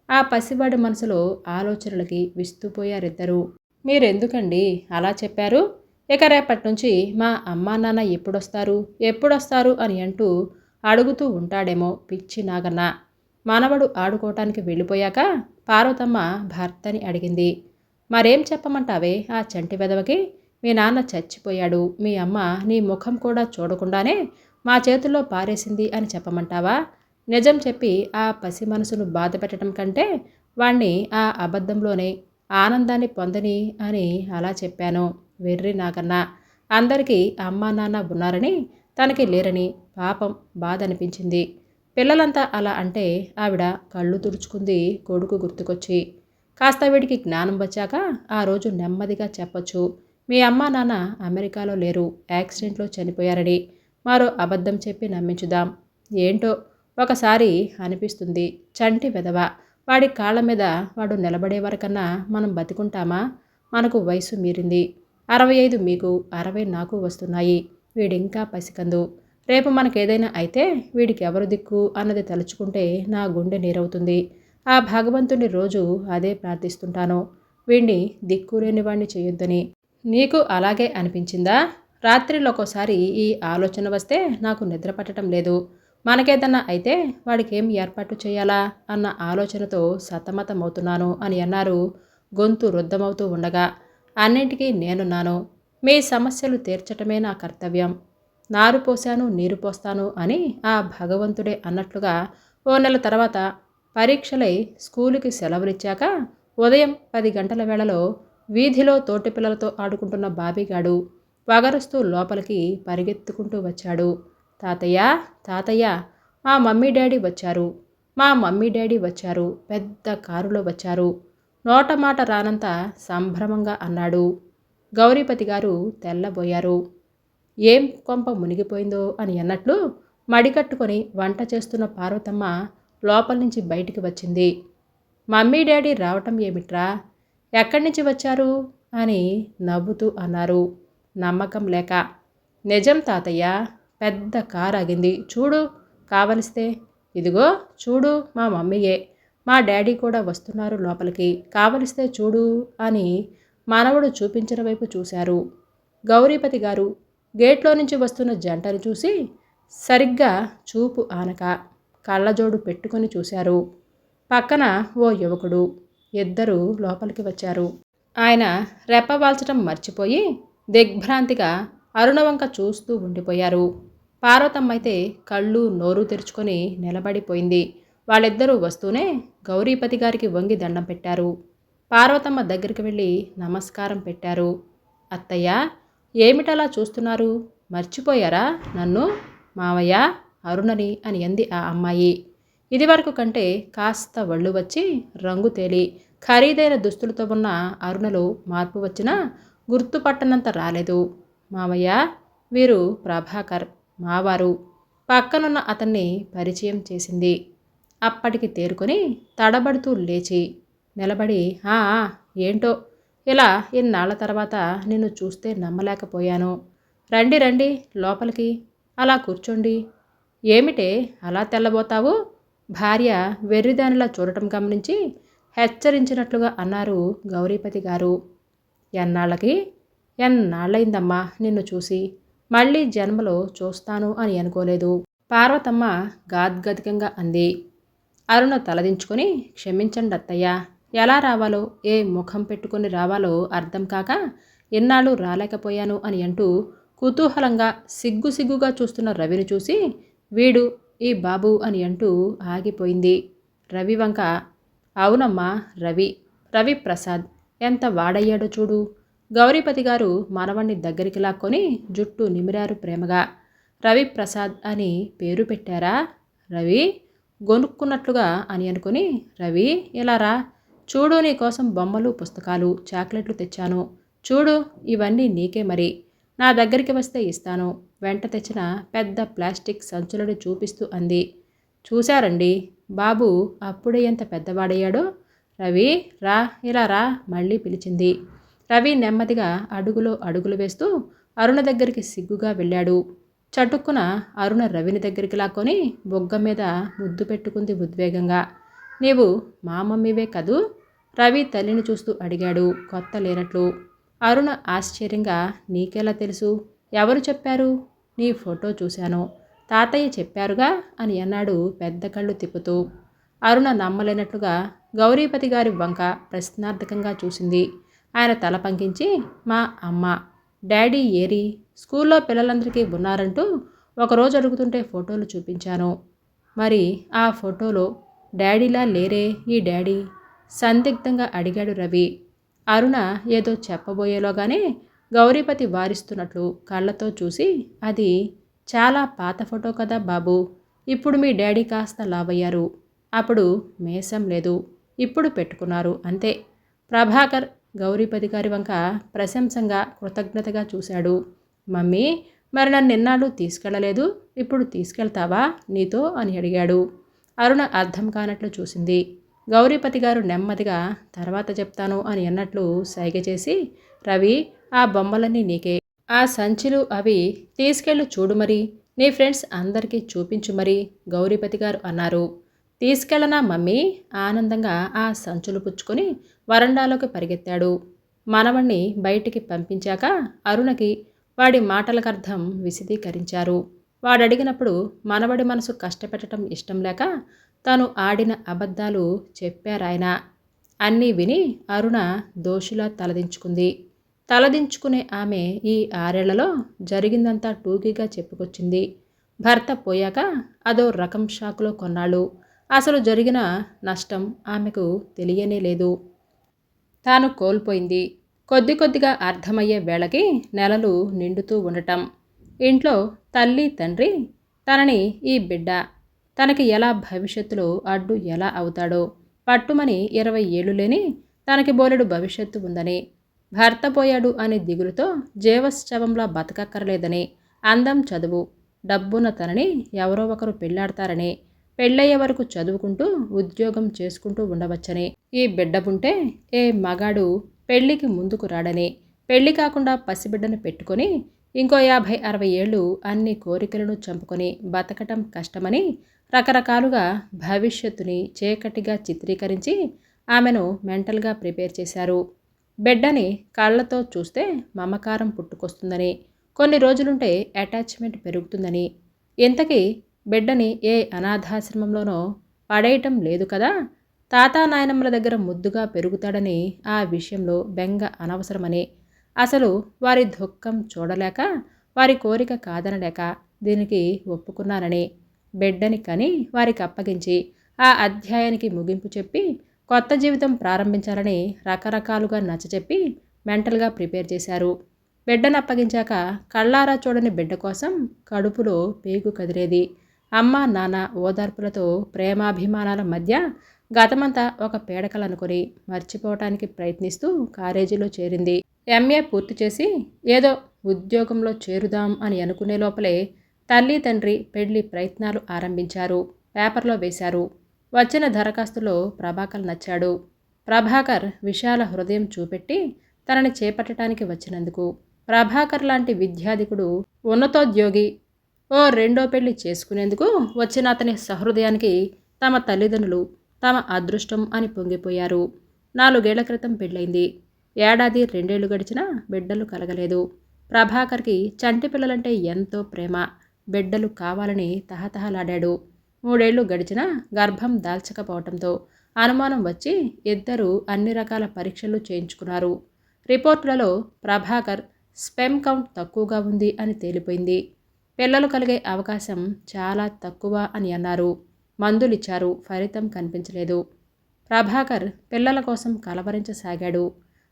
ఆ పసివాడి మనసులో ఆలోచనలకి విస్తుపోయారిద్దరూ. మీరెందుకండి అలా చెప్పారు? ఇక రేపటి నుంచి మా అమ్మా నాన్న ఎప్పుడొస్తారు ఎప్పుడొస్తారు అని అంటూ అడుగుతూ ఉంటాడేమో పిచ్చి నాగన్న. మనవడు ఆడుకోవటానికి వెళ్ళిపోయాక పార్వతమ్మ భర్తని అడిగింది. మరేం చెప్పమంటావే ఆ చంటి వెదవకి? మీ నాన్న చచ్చిపోయాడు, మీ అమ్మ నీ ముఖం కూడా చూడకుండానే మా చేతుల్లో పారేసింది అని చెప్పమంటావా? నిజం చెప్పి ఆ పసి మనసును బాధ పెట్టడం కంటే వాణ్ణి ఆ అబద్ధంలోనే ఆనందాన్ని పొందని అని అలా చెప్పాను. వెర్రి నాగన్న. అందరికీ అమ్మా నాన్న ఉన్నారని తనకి లేరని పాపం బాధ అనిపించింది. పిల్లలంతా అలా అంటే ఆవిడ కళ్ళు తుడుచుకుంది కొడుకు గుర్తుకొచ్చి. కాస్త వీడికి జ్ఞానం వచ్చాక ఆ రోజు నెమ్మదిగా చెప్పొచ్చు, మీ అమ్మా నాన్న అమెరికాలో లేరు, యాక్సిడెంట్లో చనిపోయారని. మరో అబద్ధం చెప్పి నమ్మించుదాం. ఏంటో ఒకసారి అనిపిస్తుంది, చంటి వెధవ వాడి కాళ్ళ మీద వాడు నిలబడే వరకన్నా మనం బతికుంటామా? మనకు వయసు మీరింది. 65 మీకు, 60 నాకు వస్తున్నాయి. వీడింకా పసికందు. రేపు మనకేదైనా అయితే వీడికి ఎవరు దిక్కు అన్నది తలుచుకుంటే నా గుండె నీరవుతుంది. ఆ భగవంతుని రోజు అదే ప్రార్థిస్తుంటాను, వీణ్ణి దిక్కులేని వాణ్ణి చేయొద్దని. నీకు అలాగే అనిపించిందా? రాత్రిలోకోసారి ఈ ఆలోచన వస్తే నాకు నిద్ర పట్టడం లేదు. మనకేదన్నా అయితే వాడికేం ఏర్పాటు చేయాలా అన్న ఆలోచనతో సతమతమవుతున్నాను అని అన్నారు గొంతు రుద్ధమవుతూ ఉండగా. అన్నింటికీ నేనున్నాను. మీ సమస్యలు తీర్చటమే నా కర్తవ్యం. నారు పోశాను నీరు పోస్తాను అని ఆ భగవంతుడే అన్నట్లుగా ఓ నెల తర్వాత పరీక్షలై స్కూలుకి సెలవులిచ్చాక ఉదయం 10 గంటల వేళలో వీధిలో తోటి పిల్లలతో ఆడుకుంటున్న బాబీగాడు వగరుస్తూ లోపలికి పరిగెత్తుకుంటూ వచ్చాడు. తాతయ్య తాతయ్య, మా మమ్మీ డాడీ వచ్చారు, మా మమ్మీ డాడీ వచ్చారు, పెద్ద కారులో వచ్చారు. నోటమాట రానంత సంభ్రమంగా అన్నాడు. గౌరీపతి గారు తెల్లబోయారు. ఏం కొంప మునిగిపోయిందో అని అన్నట్లు మడికట్టుకొని వంట చేస్తున్న పార్వతమ్మ లోపల నుంచి బయటికి వచ్చింది. మమ్మీ డాడీ రావటం ఏమిట్రా? ఎక్కడి నుంచి వచ్చారు అని నవ్వుతూ అన్నారు నమ్మకం లేక. నిజం తాతయ్య, పెద్ద కారు ఆగింది చూడు, కావలిస్తే. ఇదిగో చూడు, మా మమ్మీయే, మా డాడీ కూడా వస్తున్నారు లోపలికి, కావలిస్తే చూడు అని మనవడు చూపించిన వైపు చూశారు. గౌరీపతి గారు గేట్లో నుంచి వస్తున్న జంటను చూసి సరిగ్గా చూపు ఆనక కళ్ళజోడు పెట్టుకొని చూశారు. పక్కన ఓ యువకుడు. ఇద్దరు లోపలికి వచ్చారు. ఆయన రెప్పవాల్చటం మర్చిపోయి దిగ్భ్రాంతిగా అరుణవంక చూస్తూ ఉండిపోయారు. పార్వతమ్మైతే కళ్ళు నోరు తెరుచుకొని నిలబడిపోయింది. వాళ్ళిద్దరూ వస్తూనే గౌరీపతి గారికి వంగి దండం పెట్టారు. పార్వతమ్మ దగ్గరికి వెళ్ళి నమస్కారం పెట్టారు. అత్తయ్య, ఏమిటలా చూస్తున్నారు? మర్చిపోయారా నన్ను? మావయ్య, అరుణని అని అంది ఆ అమ్మాయి. ఇదివరకు కంటే కాస్త వళ్ళు వచ్చి రంగు తేలి ఖరీదైన దుస్తులతో ఉన్న అరుణలో మార్పు వచ్చినా గుర్తుపట్టనంత రాలేదు. మావయ్య, వీరు ప్రభాకర్, మావారు. పక్కనున్న అతన్ని పరిచయం చేసింది. అప్పటికి తేరుకొని తడబడుతూ లేచి నిలబడి, ఏంటో ఇలా ఇన్నాళ్ల తర్వాత నిన్ను చూస్తే నమ్మలేకపోయాను. రండి రండి లోపలికి, అలా కూర్చోండి. ఏమిటే అలా తెల్లబోతావు? భార్య వెర్రిదానిలా చూడటం గమనించి హెచ్చరించినట్లుగా అన్నారు గౌరీపతి గారు. ఎన్నాళ్ళైందమ్మా నిన్ను చూసి, మళ్ళీ జన్మలో చూస్తాను అని అనుకోలేదు. పార్వతమ్మ గాద్గదికంగా అంది. అరుణ తలదించుకొని, క్షమించండి అత్తయ్య, ఎలా రావాలో ఏ ముఖం పెట్టుకొని రావాలో అర్థం కాక ఎన్నాళ్ళు రాలేకపోయాను అని అంటూ కుతూహలంగా సిగ్గుగా చూస్తున్న రవిని చూసి, వీడు ఈ బాబు అని అంటూ ఆగిపోయింది. రవి వంక, అవునమ్మా రవి, రవి ప్రసాద్ ఎంత వాడయ్యాడో చూడు, గౌరీపతి గారు మనవణ్ణి దగ్గరికి లాక్కొని జుట్టు నిమిరారు ప్రేమగా. రవి ప్రసాద్ అని పేరు పెట్టారా? రవి గొనుక్కున్నట్లుగా అని అనుకుని, రవి ఇలా రా, చూడు నీకోసం బొమ్మలు పుస్తకాలు చాక్లెట్లు తెచ్చాను, చూడు ఇవన్నీ నీకే మరి, నా దగ్గరికి వస్తే ఇస్తాను, వెంట తెచ్చిన పెద్ద ప్లాస్టిక్ సంచులను చూపిస్తూ అంది. చూశారండి, బాబు అప్పుడే ఎంత పెద్దవాడయ్యాడో. రవి రా, ఇలా రా మళ్ళీ పిలిచింది. రవి నెమ్మదిగా అడుగులో అడుగులు వేస్తూ అరుణ దగ్గరికి సిగ్గుగా వెళ్ళాడు. చటుక్కున అరుణ రవిని దగ్గరికి లాక్కొని బొగ్గ మీద ముద్దు పెట్టుకుంది ఉద్వేగంగా. నీవు మా మమ్మీవే కదూ? రవి తల్లిని చూస్తూ అడిగాడు కొత్త లేనట్లు. అరుణ ఆశ్చర్యంగా, నీకెలా తెలుసు? ఎవరు చెప్పారు? నీ ఫోటో చూశాను, తాతయ్య చెప్పారుగా అని అన్నాడు పెద్ద కళ్ళు తిప్పుతూ. అరుణ నమ్మలేనట్లుగా గౌరీపతి గారి వంక ప్రశ్నార్థకంగా చూసింది. ఆయన తల పంకించి, మా అమ్మ, డాడీ ఏరి? స్కూల్లో పిల్లలందరికీ ఉన్నారంటూ ఒకరోజు అడుగుతుంటే ఫోటోలు చూపించాను. మరి ఆ ఫోటోలో డాడీలా లేరే ఈ డాడీ? సందిగ్ధంగా అడిగాడు రవి. అరుణ ఏదో చెప్పబోయేలోగానే గౌరీపతి వారిస్తున్నట్లు కళ్ళతో చూసి, అది చాలా పాత ఫోటో కదా బాబు, ఇప్పుడు మీ డాడీ కాస్త లావయ్యారు, అప్పుడు మేసం లేదు, ఇప్పుడు పెట్టుకున్నారు అంతే. ప్రభాకర్ గౌరీపతి గారి వంక ప్రశంసంగా కృతజ్ఞతగా చూశాడు. మమ్మీ, మరి నన్ను ఎన్నాళ్ళు తీసుకెళ్ళలేదు, ఇప్పుడు తీసుకెళ్తావా నీతో అని అడిగాడు. అరుణ అర్థం కానట్లు చూసింది. గౌరీపతి గారు నెమ్మదిగా తర్వాత చెప్తాను అని అన్నట్లు సైగ చేసి, రవి ఆ బొమ్మలన్నీ నీకే, ఆ సంచులు అవి తీసుకెళ్ళు చూడు మరి, నీ ఫ్రెండ్స్ అందరికీ చూపించు మరి గౌరీపతి గారు అన్నారు. తీసుకెళ్ళనా మమ్మీ? ఆనందంగా ఆ సంచులు పుచ్చుకొని వరండాలోకి పరిగెత్తాడు. మనవణ్ణి బయటికి పంపించాక అరుణకి వాడి మాటలకు అర్థం విశదీకరించారు. వాడడిగినప్పుడు మనవడి మనసు కష్టపెట్టడం ఇష్టం లేక తాను ఆడిన అబద్ధాలు చెప్పారాయన. అన్నీ విని అరుణ దోషిలా తలదించుకుంది. తలదించుకునే ఆమె ఈ 6 ఏళ్లలో జరిగిందంతా టూకీగా చెప్పుకొచ్చింది. భర్త పోయాక అదో రకం షాకులో కొన్నాళ్ళు. అసలు జరిగిన నష్టం ఆమెకు తెలియనే లేదు. తాను కోల్పోయింది కొద్ది కొద్దిగా అర్థమయ్యే వేళకి నెలలు నిండుతూ ఉండటం. ఇంట్లో తల్లి తండ్రి తనని, ఈ బిడ్డ తనకి ఎలా భవిష్యత్తులో అడ్డు ఎలా అవుతాడో, పట్టుమని 20 ఏళ్ళు లేని తనకి బోలెడు భవిష్యత్తు ఉందని, భర్త పోయాడు అనే దిగులుతో జీవశ్చవంలా బతకక్కర్లేదని, అందం చదువు డబ్బున్న తనని ఎవరో ఒకరు పెళ్లాడతారని, పెళ్ళయ్యే వరకు చదువుకుంటూ ఉద్యోగం చేసుకుంటూ ఉండవచ్చని, ఈ బిడ్డ ఉంటే ఏ మగాడు పెళ్లికి ముందుకు రాడని, పెళ్లి కాకుండా పసిబిడ్డను పెట్టుకొని ఇంకో 50-60 ఏళ్ళు అన్ని కోరికలను చంపుకొని బతకటం కష్టమని రకరకాలుగా భవిష్యత్తుని చీకటిగా చిత్రీకరించి ఆమెను మెంటల్గా ప్రిపేర్ చేశారు. బిడ్డని కళ్ళతో చూస్తే మమకారం పుట్టుకొస్తుందని, కొన్ని రోజులుంటే అటాచ్మెంట్ పెరుగుతుందని, ఇంతకీ బిడ్డని ఏ అనాథాశ్రమంలోనో పడేయటం లేదు కదా, తాతా నాయనమ్మల దగ్గర ముద్దుగా పెరుగుతాడని ఆ విషయంలో బెంగ అనవసరమని, అసలు వారి దుఃఖం చూడలేక వారి కోరిక కాదనలేక దీనికి ఒప్పుకున్నానని, బిడ్డని కని వారికి అప్పగించి ఆ అధ్యాయానికి ముగింపు చెప్పి కొత్త జీవితం ప్రారంభించాలని రకరకాలుగా నచ్చచెప్పి మెంటల్గా ప్రిపేర్ చేశారు. బిడ్డను అప్పగించాక కళ్ళారా చూడని బిడ్డ కోసం కడుపులో పేగు కదిలేది. అమ్మ నాన్న ఓదార్పులతో ప్రేమాభిమానాల మధ్య గతమంతా ఒక పీడకలనుకొని మర్చిపోవటానికి ప్రయత్నిస్తూ కాలేజీలో చేరింది. ఎంఏ పూర్తి చేసి ఏదో ఉద్యోగంలో చేరుదాం అని అనుకునే లోపలే తల్లి తండ్రి పెళ్లి ప్రయత్నాలు ఆరంభించారు. పేపర్లో వేశారు. వచ్చిన దరఖాస్తులో ప్రభాకర్ నచ్చాడు. ప్రభాకర్ విశాల హృదయం చూపెట్టి తనని చేపట్టడానికి వచ్చినందుకు, ప్రభాకర్ లాంటి విద్యాధికుడు ఉన్నతోద్యోగి ఓ రెండో పెళ్లి చేసుకునేందుకు వచ్చిన అతని సహృదయానికి తమ తల్లిదండ్రులు తమ అదృష్టం అని పొంగిపోయారు. 4 ఏళ్ల క్రితం పెళ్ళైంది. 1-2 ఏళ్ళు గడిచినా బిడ్డలు కలగలేదు. ప్రభాకర్కి చంటి పిల్లలంటే ఎంతో ప్రేమ. బిడ్డలు కావాలని తహతహలాడాడు. 3 ఏళ్ళు గడిచినా గర్భం దాల్చకపోవటంతో అనుమానం వచ్చి ఇద్దరూ అన్ని రకాల పరీక్షలు చేయించుకున్నారు. రిపోర్టులలో ప్రభాకర్ స్పెమ్ కౌంట్ తక్కువగా ఉంది అని తేలిపోయింది. పిల్లలు కలిగే అవకాశం చాలా తక్కువ అని అన్నారు. మందులిచ్చారు, ఫలితం కనిపించలేదు. ప్రభాకర్ పిల్లల కోసం కలవరించసాగాడు.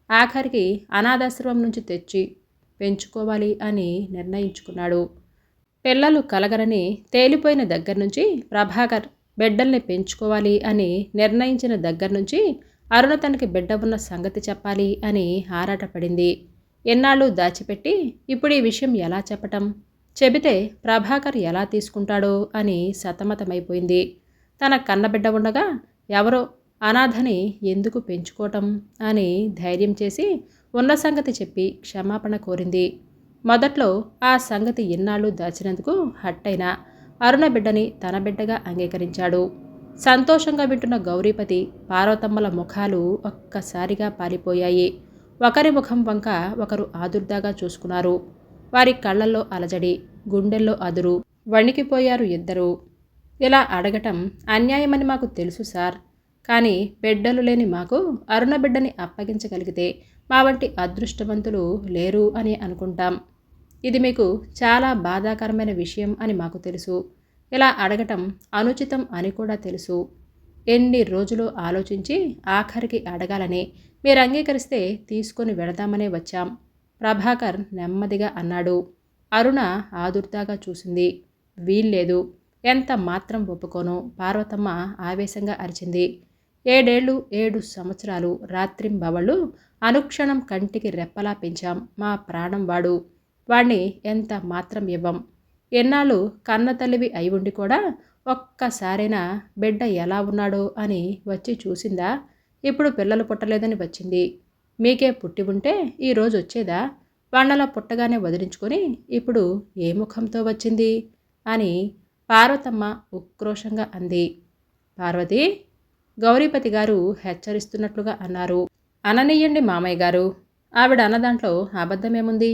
ఆఖరికి అనాథాశ్రమం నుంచి తెచ్చి పెంచుకోవాలి అని నిర్ణయించుకున్నాడు. పిల్లలు కలగరని తేలిపోయిన దగ్గర నుంచి ప్రభాకర్ బిడ్డల్ని పెంచుకోవాలి అని నిర్ణయించిన దగ్గర నుంచి అరుణ తనకి బిడ్డ ఉన్న సంగతి చెప్పాలి అని ఆరాటపడింది. ఎన్నాళ్ళు దాచిపెట్టి ఇప్పుడు ఈ విషయం ఎలా చెప్పటం, చెబితే ప్రభాకర్ ఎలా తీసుకుంటాడో అని సతమతమైపోయింది. తన కన్నబిడ్డ ఉండగా ఎవరో అనాథని ఎందుకు పెంచుకోవటం అని ధైర్యం చేసి ఉన్న సంగతి చెప్పి క్షమాపణ కోరింది. మొదట్లో ఆ సంగతి ఇన్నాళ్ళు దాచినందుకు హట్టైనా అరుణ బిడ్డని తన బిడ్డగా అంగీకరించాడు. సంతోషంగా వింటున్న గౌరీపతి పార్వతమ్మల ముఖాలు ఒక్కసారిగా పారిపోయాయి. ఒకరి ముఖం వంక ఒకరు ఆదుర్దాగా చూసుకున్నారు. వారి కళ్ళల్లో అలజడి, గుండెల్లో అదురు. వణికిపోయారు ఇద్దరూ. ఇలా అడగటం అన్యాయమని మాకు తెలుసు సార్. కానీ బిడ్డలు లేని మాకు అరుణ బిడ్డని అప్పగించగలిగితే మా వంటి అదృష్టవంతులు లేరు అని అనుకుంటాం. ఇది మీకు చాలా బాధాకరమైన విషయం అని మాకు తెలుసు. ఇలా అడగటం అనుచితం అని కూడా తెలుసు. ఎన్ని రోజులు ఆలోచించి ఆఖరికి అడగాలని మీరు అంగీకరిస్తే తీసుకొని వెళదామనే వచ్చాం, ప్రభాకర్ నెమ్మదిగా అన్నాడు. అరుణ ఆదుర్దాగా చూసింది. వీల్లేదు, ఎంత మాత్రం ఒప్పుకోను, పార్వతమ్మ ఆవేశంగా అరిచింది. 7 ఏళ్ళు 7 సంవత్సరాలు రాత్రింబవళ్ళు అనుక్షణం కంటికి రెప్పలా పెంచాం మా ప్రాణం వాడు. వాణ్ణి ఎంత మాత్రం ఇవ్వం. ఎన్నాళ్ళు కన్న తల్లివి అయి ఉండి కూడా ఒక్కసారైనా బిడ్డ ఎలా ఉన్నాడో అని వచ్చి చూసిందా? ఇప్పుడు పిల్లలు పుట్టలేదని వచ్చింది. మీకే పుట్టి ఉంటే ఈరోజు వచ్చేదా? వాళ్ళలా పుట్టగానే వదిలించుకొని ఇప్పుడు ఏ ముఖంతో వచ్చింది అని పార్వతమ్మ ఉక్రోషంగా అంది. పార్వతి, గౌరీపతి గారు హెచ్చరిస్తున్నట్లుగా అన్నారు. అననీయండి మామయ్య గారు, ఆవిడ అన్నదాంట్లో అబద్ధమేముంది?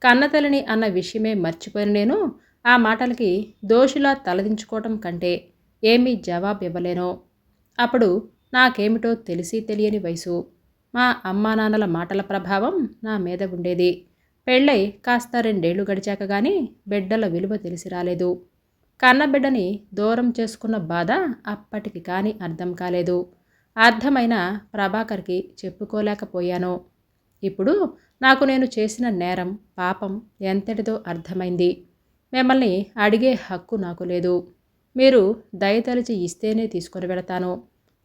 కన్నతల్లిని అన్న విషయమే మర్చిపోయిన నేను ఆ మాటలకి దోషిలా తలదించుకోవటం కంటే ఏమీ జవాబు ఇవ్వలేను. అప్పుడు నాకేమిటో తెలిసి తెలియని వయసు. మా అమ్మా నాన్నల మాటల ప్రభావం నా మీద ఉండేది. పెళ్ళై కాస్త 2 ఏళ్ళు గడిచాక కానీ బిడ్డల విలువ తెలిసి రాలేదు. కన్నబిడ్డని దూరం చేసుకున్న బాధ అప్పటికి కానీ అర్థం కాలేదు. అర్థమైన ప్రభాకర్కి చెప్పుకోలేకపోయాను. ఇప్పుడు నాకు నేను చేసిన నేరం, పాపం ఎంతటిదో అర్థమైంది. మిమ్మల్ని అడిగే హక్కు నాకు లేదు. మీరు దయతలిచి ఇస్తేనే తీసుకొని వెళతాను,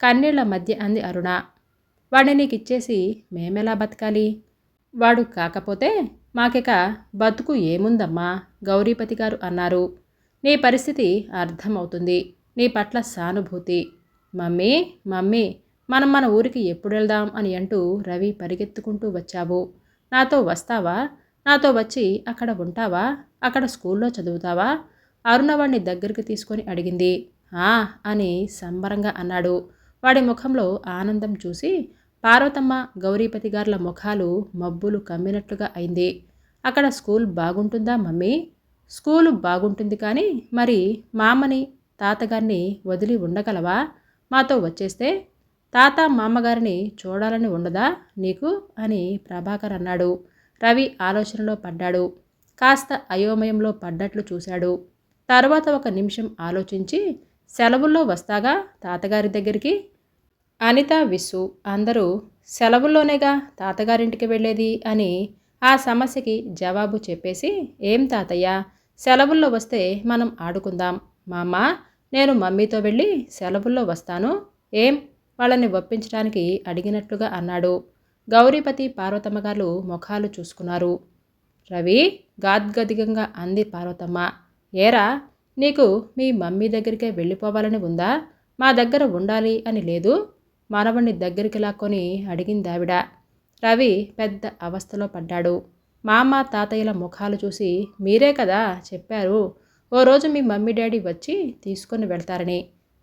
కన్నీళ్ల మధ్య అంది అరుణ. వాడిని నీకిచ్చేసి మేమెలా బతకాలి? వాడు కాకపోతే మాకిక బతుకు ఏముందమ్మా, గౌరీపతి గారు అన్నారు. నీ పరిస్థితి అర్థమవుతుంది, నీ పట్ల సానుభూతి. మమ్మీ మమ్మీ, మనం మన ఊరికి ఎప్పుడు వెళ్దాం అని అంటూ రవి పరిగెత్తుకుంటూ వచ్చావు. నాతో వస్తావా? నాతో వచ్చి అక్కడ ఉంటావా? అక్కడ స్కూల్లో చదువుతావా? అరుణ వాడిని దగ్గరికి తీసుకొని అడిగింది. అని సంబరంగా అన్నాడు. వాడి ముఖంలో ఆనందం చూసి పార్వతమ్మ, గౌరీపతి గార్ల ముఖాలు మబ్బులు కమ్మినట్లుగా అయింది. అక్కడ స్కూల్ బాగుంటుందా మమ్మీ? స్కూలు బాగుంటుంది, కానీ మరి మామని తాతగారిని వదిలి ఉండగలవా? మాతో వచ్చేస్తే తాత మామగారిని చూడాలని ఉండదా నీకు అని ప్రభాకర్ అన్నాడు. రవి ఆలోచనలో పడ్డాడు. కాస్త అయోమయంలో పడ్డట్లు చూశాడు. తర్వాత 1 నిమిషం ఆలోచించి, సెలవుల్లో వస్తాగా తాతగారి దగ్గరికి. అనిత, విస్సు అందరూ సెలవుల్లోనేగా తాతగారింటికి వెళ్ళేది అని ఆ సమస్యకి జవాబు చెప్పేసి, ఏం తాతయ్య, సెలవుల్లో వస్తే మనం ఆడుకుందాం. మామ, నేను మమ్మీతో వెళ్ళి సెలవుల్లో వస్తాను, ఏం వాళ్ళని ఒప్పించడానికి అడిగినట్లుగా అన్నాడు. గౌరీపతి, పార్వతమ్మ గారు ముఖాలు చూసుకున్నారు. రవి, గాద్గదికంగా అంది పార్వతమ్మ. ఏరా, నీకు మీ మమ్మీ దగ్గరికే వెళ్ళిపోవాలని ఉందా? మా దగ్గర ఉండాలి అని లేదు? మనవణ్ణి దగ్గరికి లాక్కొని అడిగిందావిడ. రవి పెద్ద అవస్థలో పడ్డాడు. మామ, తాతయ్యల ముఖాలు చూసి, మీరే కదా చెప్పారు ఓ రోజు మీ మమ్మీ డాడీ వచ్చి తీసుకొని వెళ్తారని.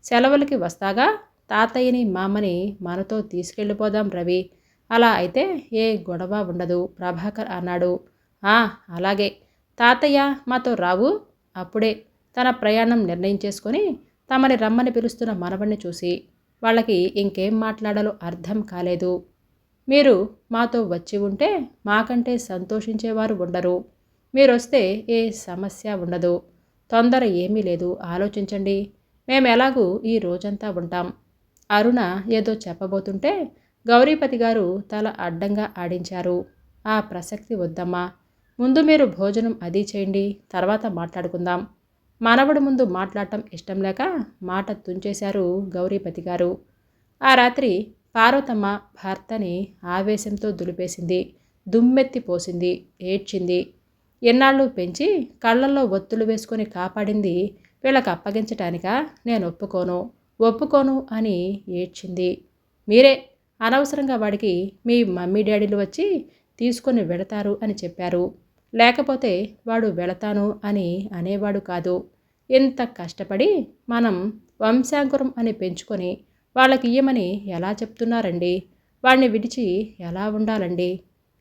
సెలవులకి వస్తాగా తాతయ్యని మామని మనతో తీసుకెళ్ళిపోదాం రవి. అలా అయితే ఏ గొడవ ఉండదు, ప్రభాకర్ అన్నాడు. అలాగే. తాతయ్య మాతో రావు? అప్పుడే తన ప్రయాణం నిర్ణయించేసుకొని తమని రమ్మని పిలుస్తున్న మనవణ్ణి చూసి వాళ్ళకి ఇంకేం మాట్లాడాలో అర్థం కాలేదు. మీరు మాతో వచ్చి ఉంటే మాకంటే సంతోషించేవారు ఉండరు. మీరొస్తే ఏ సమస్య ఉండదు. తొందర ఏమీ లేదు, ఆలోచించండి. మేము ఎలాగూ ఈ రోజంతా ఉంటాం. అరుణ ఏదో చెప్పబోతుంటే గౌరీపతి గారు తల అడ్డంగా ఆడించారు. ఆ ప్రసక్తి వద్దమ్మా. ముందు మీరు భోజనం అది చేయండి, తర్వాత మాట్లాడుకుందాం. మనవడు ముందు మాట్లాడటం ఇష్టం లేక మాట తుంచేశారు గౌరీపతి గారు. ఆ రాత్రి పార్వతమ్మ భర్తని ఆవేశంతో దులిపేసింది. దుమ్మెత్తి పోసింది, ఏడ్చింది. ఎన్నాళ్ళు పెంచి కళ్ళల్లో ఒత్తులు వేసుకొని కాపాడింది వీళ్ళకి అప్పగించటానికా? నేను ఒప్పుకోను, ఒప్పుకోను అని ఏడ్చింది. మీరే అనవసరంగా వాడికి మీ మమ్మీ డాడీలు వచ్చి తీసుకొని వెళతారు అని చెప్పారు. లేకపోతే వాడు వెళతాను అని అనేవాడు కాదు. ఇంత కష్టపడి మనం వంశాంకురం అని పెంచుకొని వాళ్ళకి ఇయ్యమని ఎలా చెప్తున్నారండి? వాడిని విడిచి ఎలా ఉండాలండి?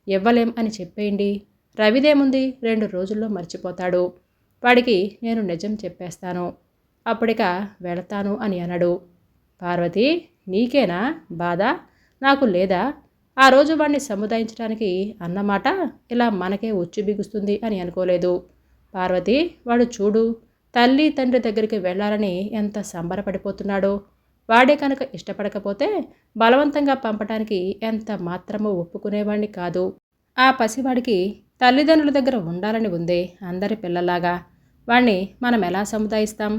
ఇవ్వలేం అని చెప్పేయండి. రవిదేముంది, 2 రోజుల్లో మర్చిపోతాడు. వాడికి నేను నిజం చెప్పేస్తాను. అప్పుడిక వెళతాను అని అనడు. పార్వతి, నీకేనా బాధ? నాకు లేదా? ఆ రోజు వాణ్ణి సముదాయించడానికి అన్నమాట ఇలా మనకే ఉచ్చు బిగుస్తుంది అని అనుకోలేదు. పార్వతి, వాడు చూడు, తల్లి తండ్రి దగ్గరికి వెళ్ళాలని ఎంత సంబరపడిపోతున్నాడో. వాడే కనుక ఇష్టపడకపోతే బలవంతంగా పంపటానికి ఎంత మాత్రమో ఒప్పుకునేవాణ్ణి కాదు. ఆ పసివాడికి తల్లిదండ్రుల దగ్గర ఉండాలని ఉందే అందరి పిల్లలాగా. వాణ్ణి మనం ఎలా సముదాయిస్తాం?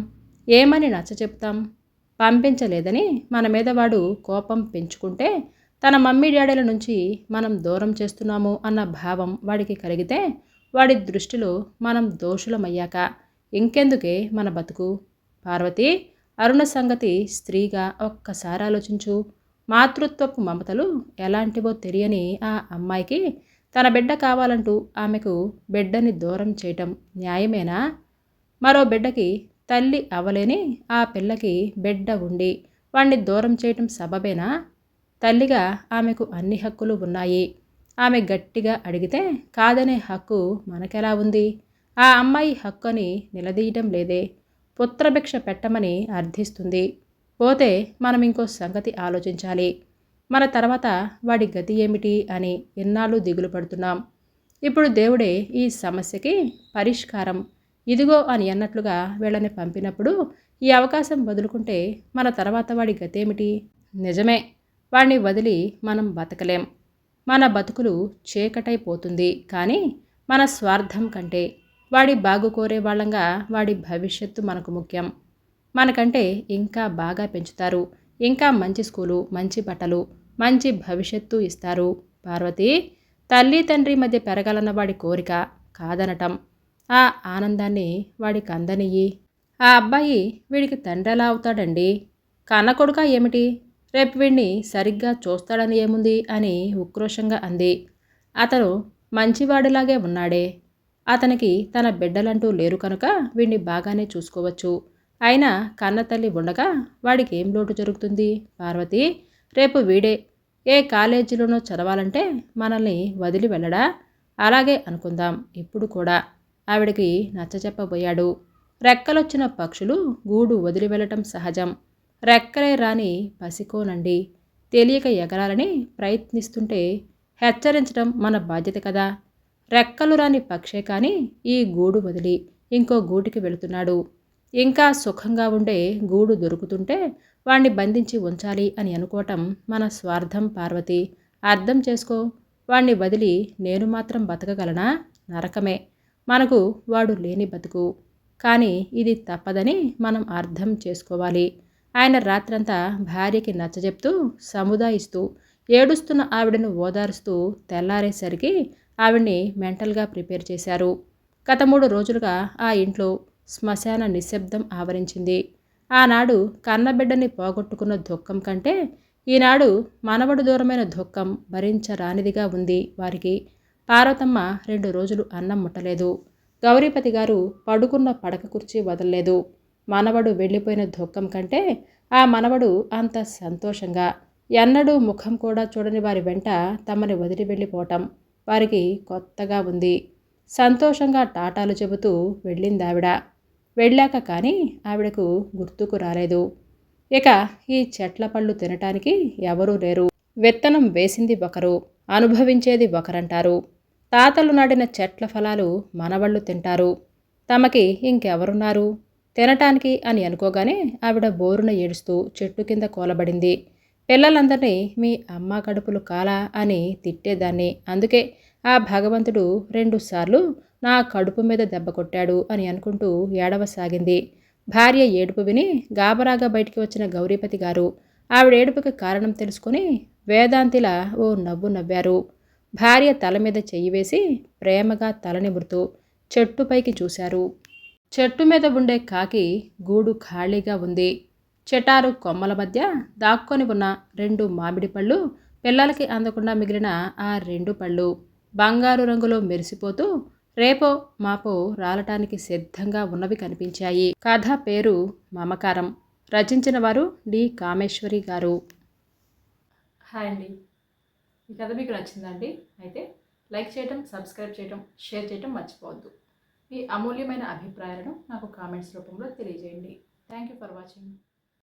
ఏమని నచ్చ చెప్తాం? పంపించలేదని మన మీద వాడు కోపం పెంచుకుంటే, తన మమ్మీ డాడీల నుంచి మనం దూరం చేస్తున్నాము అన్న భావం వాడికి కలిగితే, వాడి దృష్టిలో మనం దోషులమయ్యాక ఇంకెందుకే మన బతుకు? పార్వతి, అరుణ సంగతి స్త్రీగా ఒక్కసారి ఆలోచించు. మాతృత్వపు మమతలు ఎలాంటివో తెలియని ఆ అమ్మాయికి తన బిడ్డ కావాలంటూ ఆమెకు బిడ్డని దూరం చేయటం న్యాయమేనా? మరో బిడ్డకి తల్లి అవ్వలేని ఆ పిల్లకి బిడ్డ ఉండి వాణ్ణి దూరం చేయటం సబబేనా? తల్లిగా ఆమెకు అన్ని హక్కులు ఉన్నాయి. ఆమె గట్టిగా అడిగితే కాదనే హక్కు మనకెలా ఉంది? ఆ అమ్మాయి హక్కు అని నిలదీయటం లేదే. పుత్రభిక్ష పెట్టమని అర్థిస్తుంది. పోతే మనం ఇంకో సంగతి ఆలోచించాలి. మన తర్వాత వాడి గతి ఏమిటి అని ఎన్నాళ్ళు దిగులు పడుతున్నాం. ఇప్పుడు దేవుడే ఈ సమస్యకి పరిష్కారం ఇదిగో అని అన్నట్లుగా వీళ్ళని పంపినప్పుడు ఈ అవకాశం వదులుకుంటే మన తర్వాత వాడి గతేమిటి? నిజమే, వాడిని వదిలి మనం బతకలేం. మన బతుకులు చీకటైపోతుంది. కానీ మన స్వార్థం కంటే వాడి బాగు కోరే వాళ్ళంగా వాడి భవిష్యత్తు మనకు ముఖ్యం. మనకంటే ఇంకా బాగా పెంచుతారు. ఇంకా మంచి స్కూలు, మంచి బట్టలు, మంచి భవిష్యత్తు ఇస్తారు. పార్వతి, తల్లి తండ్రి మధ్య పెరగాలన్న వాడి కోరిక కాదనటం. ఆ ఆనందాన్ని వాడికి అందనియ్యి. ఆ అబ్బాయి వీడికి తండ్రి ఎలా అవుతాడండి? కన్న కొడుక ఏమిటి? రేపు వీడిని సరిగ్గా చూస్తాడని ఏముంది అని ఉక్రోషంగా అంది. అతను మంచివాడిలాగే ఉన్నాడే. అతనికి తన బిడ్డలంటూ లేరు కనుక వీడిని బాగానే చూసుకోవచ్చు. అయినా కన్నతల్లి ఉండగా వాడికి ఏం లోటు జరుగుతుంది? పార్వతి, రేపు వీడే ఏ కాలేజీలోనో చదవాలంటే మనల్ని వదిలి వెళ్ళడా? అలాగే అనుకుందాం. ఇప్పుడు కూడా ఆవిడకి నచ్చచెప్పబోయాడు. రెక్కలొచ్చిన పక్షులు గూడు వదిలి వెళ్ళటం సహజం. రెక్కలే రాని పసికోనండి తెలియక ఎగరాలని ప్రయత్నిస్తుంటే హెచ్చరించడం మన బాధ్యత కదా. రెక్కలు రాని పక్షే కానీ ఈ గూడు వదిలి ఇంకో గూటికి వెళుతున్నాడు. ఇంకా సుఖంగా ఉండే గూడు దొరుకుతుంటే వాణ్ణి బంధించి ఉంచాలి అని అనుకోవటం మన స్వార్థం. పార్వతి, అర్థం చేసుకో. వాణ్ణి వదిలి నేను మాత్రం బతకగలనా? నరకమే మనకు వాడు లేని బతుకు. కానీ ఇది తప్పదని మనం అర్థం చేసుకోవాలి. ఆయన రాత్రంతా భార్యకి నచ్చజెప్తూ సముదాయిస్తూ ఏడుస్తున్న ఆవిడను ఓదారుస్తూ తెల్లారేసరికి ఆవిడ్ని మెంటల్గా ప్రిపేర్ చేశారు. గత 3 రోజులుగా ఆ ఇంట్లో శ్మశాన నిశ్శబ్దం ఆవరించింది. ఆనాడు కన్నబిడ్డని పోగొట్టుకున్న దుఃఖం కంటే ఈనాడు మనవడు దూరమైన దుఃఖం భరించరానిదిగా ఉంది వారికి. పార్వతమ్మ 2 రోజులు అన్నం ముట్టలేదు. గౌరీపతి గారు పడుకున్న పడక కుర్చీ వదలలేదు. మనవడు వెళ్ళిపోయిన దుఃఖం కంటే ఆ మనవడు అంత సంతోషంగా ఎన్నడూ ముఖం కూడా చూడని వారి వెంట తమని వదిలి వెళ్ళిపోవటం వారికి కొత్తగా ఉంది. సంతోషంగా టాటాలు చెబుతూ వెళ్ళిందావిడ. వెళ్ళాక కానీ ఆవిడకు గుర్తుకు రాలేదు. ఇక ఈ చెట్ల పళ్ళు తినటానికి ఎవరూ లేరు. విత్తనం వేసింది ఒకరు, అనుభవించేది ఒకరంటారు. తాతలు నాటిన చెట్ల ఫలాలు మనవళ్ళు తింటారు. తమకి ఇంకెవరున్నారు తినటానికి అని అనుకోగానే ఆవిడ బోరున ఏడుస్తూ చెట్టు కింద కూలబడింది. పిల్లలందరినీ మీ అమ్మ కడుపులు కాలా అని తిట్టేదాన్ని. అందుకే ఆ భగవంతుడు 2 సార్లు నా కడుపు మీద దెబ్బ కొట్టాడు అని అనుకుంటూ ఏడవసాగింది. భార్య ఏడుపు విని గాబరాగా బయటికి వచ్చిన గౌరీపతి గారు ఆవిడ ఏడుపుకి కారణం తెలుసుకొని వేదాంతిలా ఓ నవ్వు నవ్వారు. భార్య తల మీద చెయ్యి వేసి ప్రేమగా తల నిమురుతూ చెట్టుపైకి చూశారు. చెట్టు మీద ఉండే కాకి గూడు ఖాళీగా ఉంది. చెటారు కొమ్మల మధ్య దాక్కొని ఉన్న 2 మామిడి పళ్ళు, పిల్లలకి అందకుండా మిగిలిన ఆ 2 పళ్ళు బంగారు రంగులో మెరిసిపోతూ రేపో మాపో రాలటానికి సిద్ధంగా ఉన్నవి కనిపించాయి. కథ పేరు మమకారం. రచించిన వారు డి కామేశ్వరి గారు. హాయ్ అండి. ఈ కథ మీకు నచ్చిందండి? అయితే లైక్ చేయటం, సబ్స్క్రైబ్ చేయటం, షేర్ చేయటం మర్చిపోవద్దు. మీ అమూల్యమైన అభిప్రాయాలను నాకు కామెంట్స్ రూపంలో తెలియజేయండి. Thank you for watching.